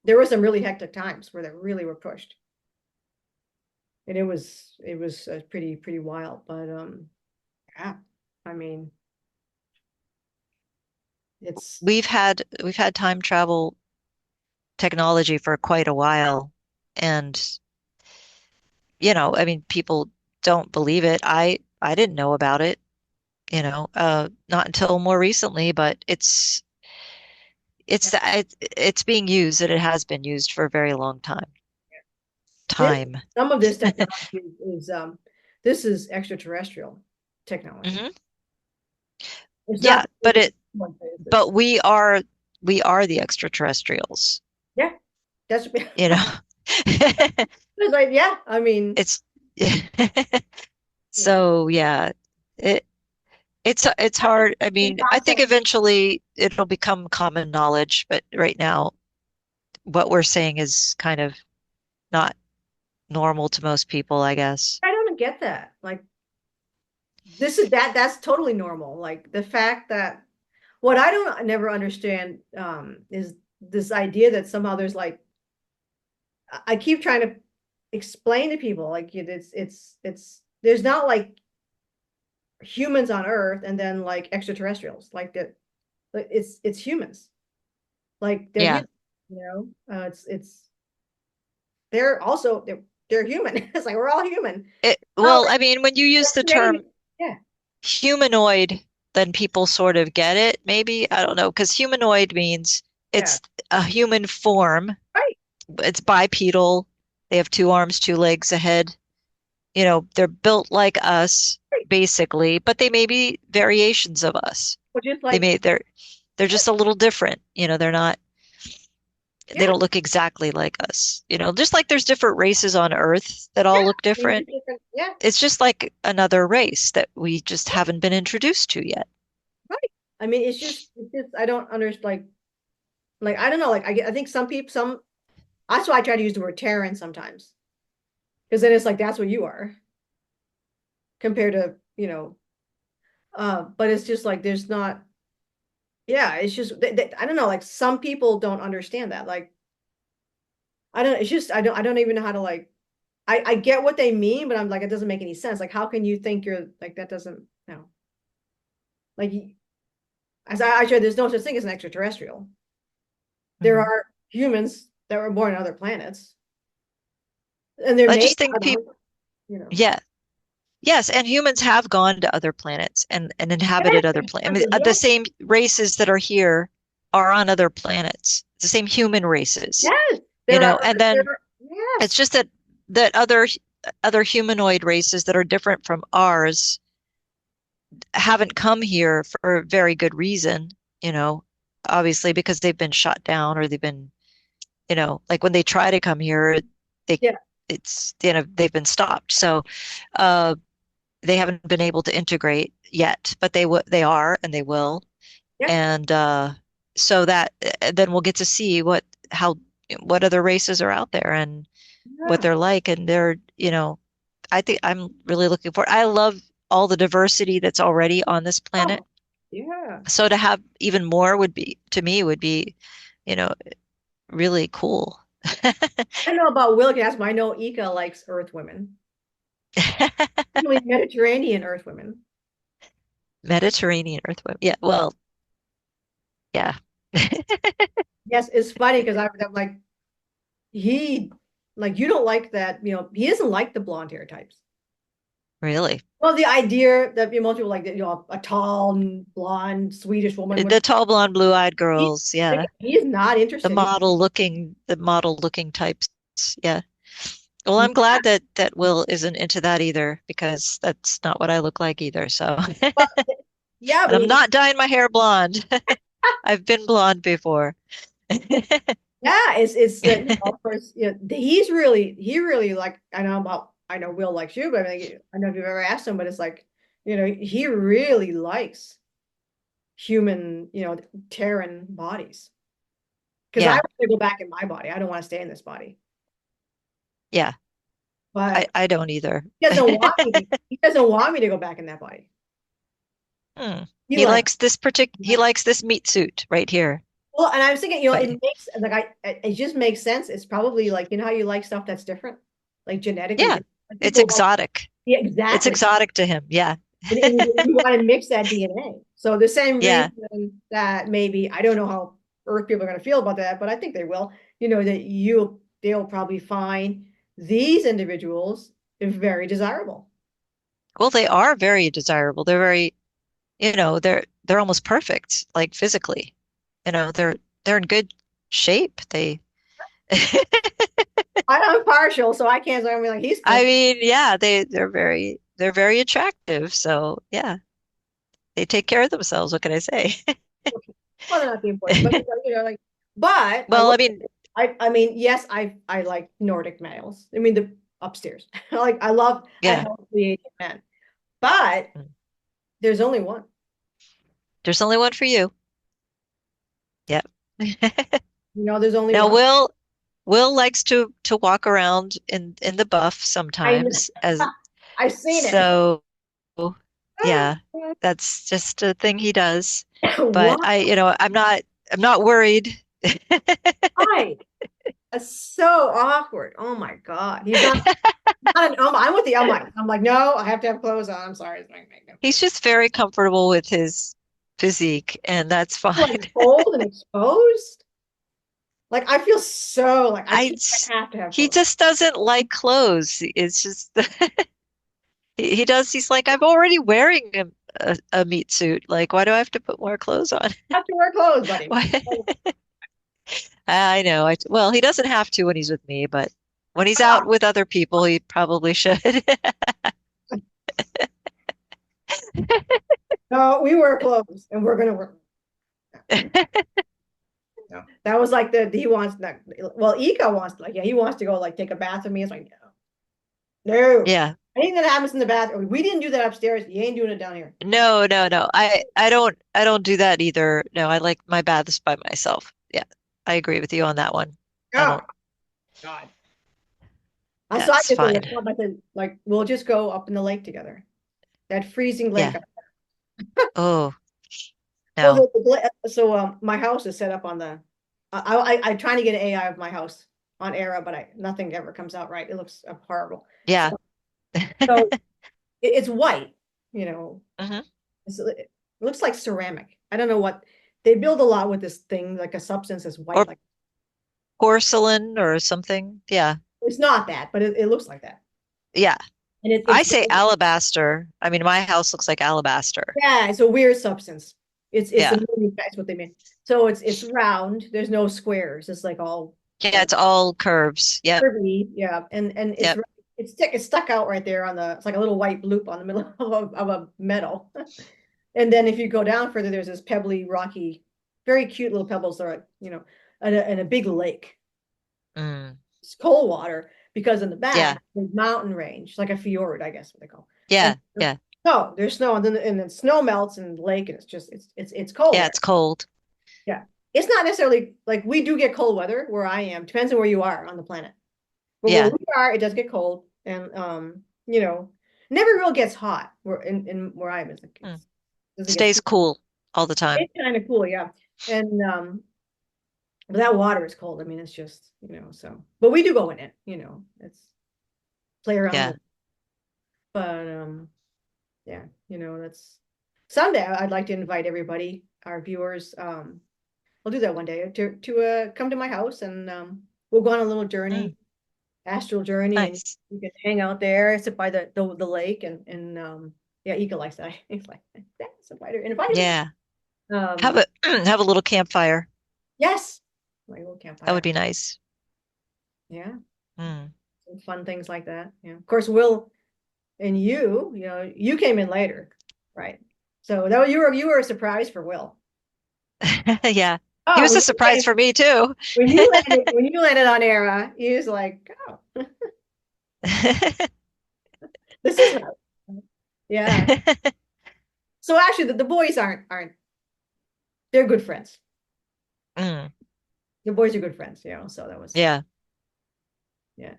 There were some really hectic times where they really were pushed, and it was pretty wild. But yeah, I mean, it's We've had time travel technology for quite a while, and I mean, people don't believe it. I didn't know about it, not until more recently, but yeah. it's being used, and it has been used for a very long time. This Time. some of this technology is this is extraterrestrial technology. Hmm. It's Yeah, not but it one thing, it's but we are the extraterrestrials, yeah, that's you know. it's like yeah, I mean, It's you know, so yeah. It it's hard. I in mean, I think concept, eventually it'll become common knowledge, but right now what we're saying is kind of not normal to most people, I guess. I don't get that. Like that's totally normal. Like the fact that what I don't never understand is this idea that somehow there's like I keep trying to explain to people like it's there's not like humans on Earth and then like extraterrestrials like that it's humans like they're Yeah. human, it's they're also they're human. It's like we're all human. Oh, Well, I mean, when you use the maybe term yeah, humanoid, then people sort of get it, maybe. I don't know, because humanoid means yeah, it's a human form. right, It's bipedal. They have two arms, two legs, a head. They're built like us, right. basically, but they may be variations of us. Well, just They like may they're just a little different. They yeah, don't look exactly like us. Just like there's different races on Earth that yeah, all look I mean, different. just different, yeah, It's just like another race that we just haven't been introduced to yet. right. I mean, it's just I don't understand like Like, I don't know, like I think some people, that's why I try to use the word Terran sometimes. Because then it's like that's what you are compared to, but it's just like there's not, yeah, it's just I don't know, like some people don't understand that. Like, I don't, it's just I don't even know how to like I get what they mean, but I'm like, it doesn't make any sense. Like, how can you think you're like that doesn't no. Like, as I said, there's no such thing as an extraterrestrial. There Mhm. are humans that were born on other planets, and their I names just think are people, not, you know. yeah, yes, and humans have gone to other planets and Yes, inhabited other they planets. I have, mean, the yes, same races that are here are on other planets. The same human races, yes, you there are, know, and then it's yes, just that other humanoid races that are different from ours haven't come here for a very good reason, you know, obviously because they've been shot down or they've been, like when they try to come here, they yeah, they've been stopped. So uh they haven't been able to integrate yet, but they are and they will. yeah, And so that then we'll get to see what other races are out there and what yeah. they're like and I think I'm really looking forward. I love all the diversity that's already on this planet. Oh, yeah. So to have even more would be, to me, would be, you know, really cool. I don't know about Wilkins, but I know Eka likes Earth women, really Mediterranean Earth women. Mediterranean earthworm. Yeah, well, yeah. Yes, it's funny because I'm like he like you don't like that, he doesn't like the blonde hair types. Really. Well, the idea that most people like that, a tall and blonde Swedish woman would The tall blonde blue-eyed he, girls, yeah. he's not The interested. model looking types. Yeah. Well, I'm glad that Will isn't into that either because that's not what I look like either. So, Well, yeah, and but I'm not dyeing my hair blonde. I've been blonde before. yeah, it's that of course, he really like I know Will likes you, but I know if you've ever asked him, but it's like, he really likes human, Terran bodies. Because I Yeah. want to go back in my body. I don't want to stay in this body. Yeah. I But I don't either. he doesn't want me to go back in that body. Hmm. He like He likes this meat suit right here. well, and I was thinking, Right. it makes like it just makes sense. It's probably like how you like stuff that's different, like genetically Yeah. different. Like It's people like, exotic. yeah, It's exactly. exotic to him. Yeah. And you want to mix that DNA. So the same Yeah. reason that maybe I don't know how Earth people are going to feel about that, but I think they will. That they'll probably find these individuals very desirable. Well, they are very desirable. They're very, they're almost perfect, like physically. They're in good shape. They I'm partial, so I can't say I'm like he's I perfect. mean, yeah, they're very attractive. So, yeah, they take care of themselves. What can I say? Well, they're not the important, but like, but I Well, will. I mean, I mean, yes, I like Nordic males. I mean, the upstairs. Like, I love a yeah, healthy Asian man, but there's only one. there's only one for you. Yep. There's only Now, one. Will likes to walk around in the buff I know. sometimes as I've seen it. so yeah, that's just a thing he does. But What? I'm not worried. Why? That's so awkward. Oh my God. He's not an I'm with the I'm like, no, I have to have clothes on. I'm sorry. It's not make no He's clothes. just very comfortable with his physique, and that's Like fine. cold and exposed. Like I feel so like I I have to have he clothes. just doesn't like clothes. It's just he does. He's like, I'm already wearing a meat suit. Like, why do I have to put more clothes on? I have to wear clothes, buddy. Why? I know. Well, he doesn't have to when he's with me, but when he's out with other people, he probably should. No, we wear clothes and we're gonna wear. No, that was like he wants that. Well, Eka wants like, yeah, he wants to go like take a bath with me. It's like, no, no. Yeah. Anything that happens in the bathroom, we didn't do that upstairs. You ain't doing it down here. No, no, no. I don't do that either. No, I like my baths by myself. Yeah. I agree with you on that one. I Oh don't, God. So I that's just fine. like we'll just go up in the lake together. That freezing lake. Yeah. Oh, Well, no. so my house is set up on the. I'm trying to get an AI of my house on Era, but nothing ever comes out right. It looks horrible. So Yeah. so it's white, you know. hmm It looks like ceramic. I don't know what they build a lot with this thing, like a substance that's white. Or Like porcelain or something. Yeah. it's not that, but it looks like that. Yeah. And I say alabaster. I mean, my house looks like alabaster. yeah, it's a weird substance. It's a Yeah. that's what they mean. So it's round. There's no squares. It's like all Yeah, like it's all curves. Yep. curvy, yeah, and Yep. it's stuck out right there on the. It's like a little white bloop on the middle of a metal. And then if you go down further, there's this pebbly, rocky, very cute little pebbles that are, and a big lake. Mm. It's cold water because in the Yeah. back there's mountain range, like a fjord, I guess what they call. And Yeah. Yeah. no, there's snow, and then snow melts in the lake, and it's cold Yeah, there. it's cold. Yeah, it's not necessarily like we do get cold weather where I am. Depends on where you are on the planet. But where Yeah. we are, it does get cold, and never real gets hot. Where in where I am, Mm. it doesn't get Stays too. cool all the time. It's kind of cool, yeah. And but that water is cold. I mean, it's just so. But we do go in it. It's play around Yeah. with. But yeah, that's someday. I'd like to invite everybody, our viewers. I'll do that one day to come to my house, and we'll go on a little Mm. journey, astral journey, and Nice. you can hang out there, sit by the lake, and yeah, Eeka likes that. He's like, that's invite everybody. Yeah. Have Um, a have a little campfire. yes, my little That would campfire. be nice. Yeah, Mm. some fun things like that. Yeah, of course, Will and you came in later, right? So that you were a surprise for Will. Yeah. He Oh, was a surprise for me too. when you landed on Era, he was like, oh, this is not. Yeah. So actually, the boys aren't. They're good friends. Mm. The boys are good friends. So that was Yeah. yeah.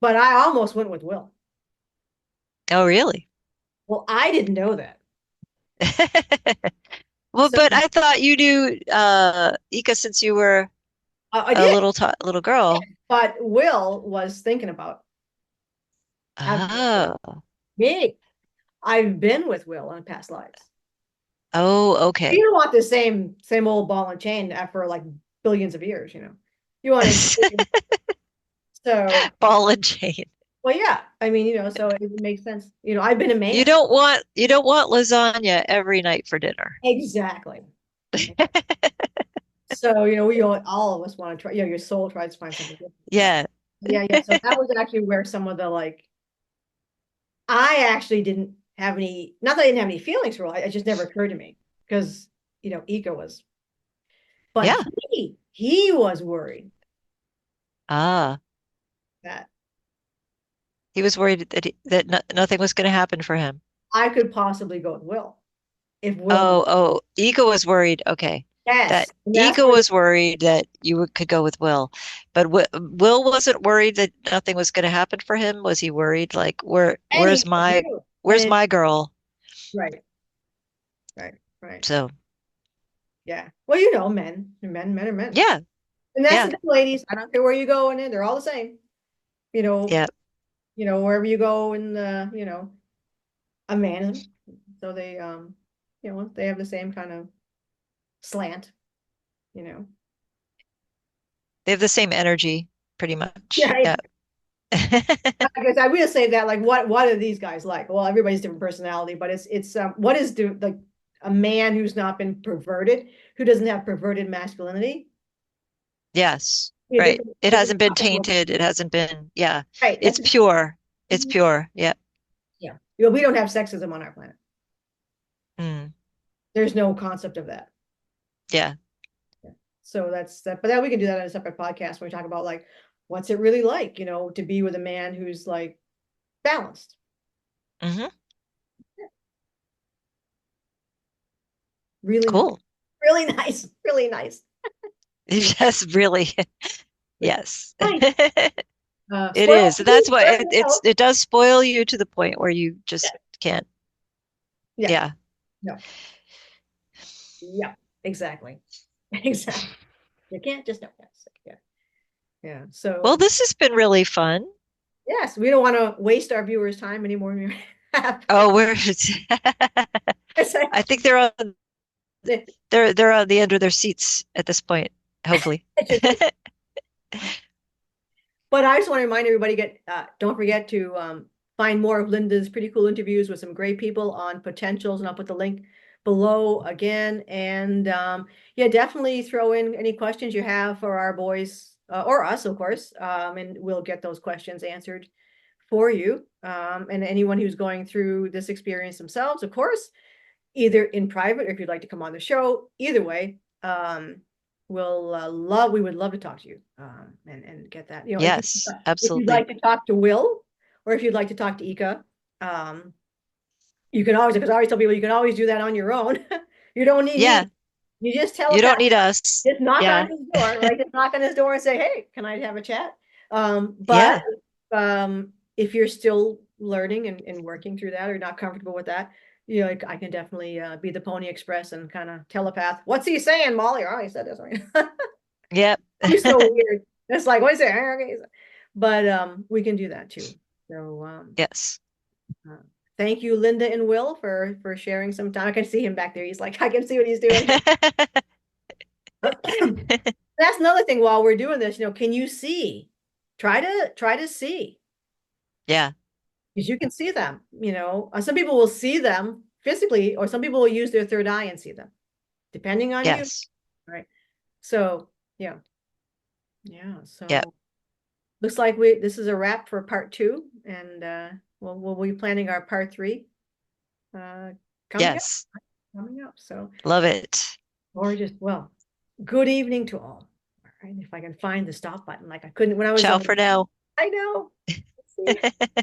But I almost went with Will. Oh, really? Well, I didn't know that. Well, So but I thought you knew Ika since you were I a did, little girl. but Will was thinking about having Oh. me. I've been with Will in past lives. Oh, You okay. don't want the same old ball and chain for like billions of years. You want to experience. So, Ball and chain. well, yeah. I mean, so it makes sense. I've been a man. You don't want lasagna every night for dinner. Exactly. So, all of us want to try, your soul tries to find something different. So, Yeah. yeah, yeah. So that was actually where some of the I actually didn't have any, not that I didn't have any feelings for it. It just never occurred to me because, Eco was, but Yeah. he was worried Ah. that He was worried that that no, nothing was going to happen for him. I could possibly go with Will if Will, Oh, Ika was worried. Okay. That yes. And that's Ika where, was worried that could go with Will. But Will wasn't worried that nothing was going to happen for him. Was he worried like and he was you. where's my girl? Right, right, right. So, Yeah. Well, men are men. yeah. And that's the Yeah. thing, ladies. I don't care where you go, and they're all the same. You know, Yeah. wherever you go in a man. So they have the same kind of slant, you know. They have the same energy pretty much. Yeah, Yeah. I guess I will say that like what are these guys like? Well, everybody's different personality, but it's what is the like a man who's not been perverted, who doesn't have perverted masculinity? Yes. Yeah, Right. It there's a hasn't been topic where, tainted. It hasn't been, yeah. right, It's pure. It's pure. Yeah. yeah. We don't have sexism on our planet. Mm. There's no concept of that. Yeah. Yeah. So that's that. But that we can do that in a separate podcast when we talk about like what's it really like, to be with a man who's like balanced. hmm Really nice. Cool. Really nice. Really nice. Yes, really. Yes. Fine. It Spoil is. you, That's what learn to help. it does spoil you to the point where you Yeah, just can't. yeah, Yeah. no, yeah, exactly, exactly. You can't just no, yes, yeah, yeah. Well, So this has been really fun. yes, we don't want to waste our viewers' time anymore than we have. Oh, we're It's like- I think they're on the end of their seats at this point, hopefully. But I just want to remind everybody, don't forget to find more of Linda's pretty cool interviews with some great people on potentials, and I'll put the link below again. And yeah, definitely throw in any questions you have for our boys or us, of course, and we'll get those questions answered for you. And anyone who's going through this experience themselves, of course, either in private or if you'd like to come on the show, either way, we would love to talk to you and get that. Yes, If you'd absolutely. like to talk to Will or if you'd like to talk to Eka, you can always, because I always tell people you can always do that on your own. You don't need me. Yeah, You just you don't telepath, need us. just knock on Yeah. his door, right? Just knock on his door and say, hey, can I have a chat? But Yeah. if you're still learning and working through that or not comfortable with that, I can definitely be the Pony Express and kind of telepath. What's he saying, Molly? Oh, he said this right. Yep. I'm so weird. It's like, what is it? Okay. But we can do that too. So Yes. uh, thank you, Linda and Will, for sharing some time. I can see him back there. He's like, I can see what he's doing. That's another thing while we're doing this, can you see? Try to see. Yeah. Because you can see them, some people will see them physically, or some people will use their third eye and see them, depending on you. Yes. Right. So yeah. Yeah. Yep. So looks like this is a wrap for part two, and we'll be planning our part three uh coming up. Yes. Coming up. So Love it. gorgeous. Well, good evening to all. All right. If I can find the stop button, like I couldn't when I was Ciao on. for now. I know. See?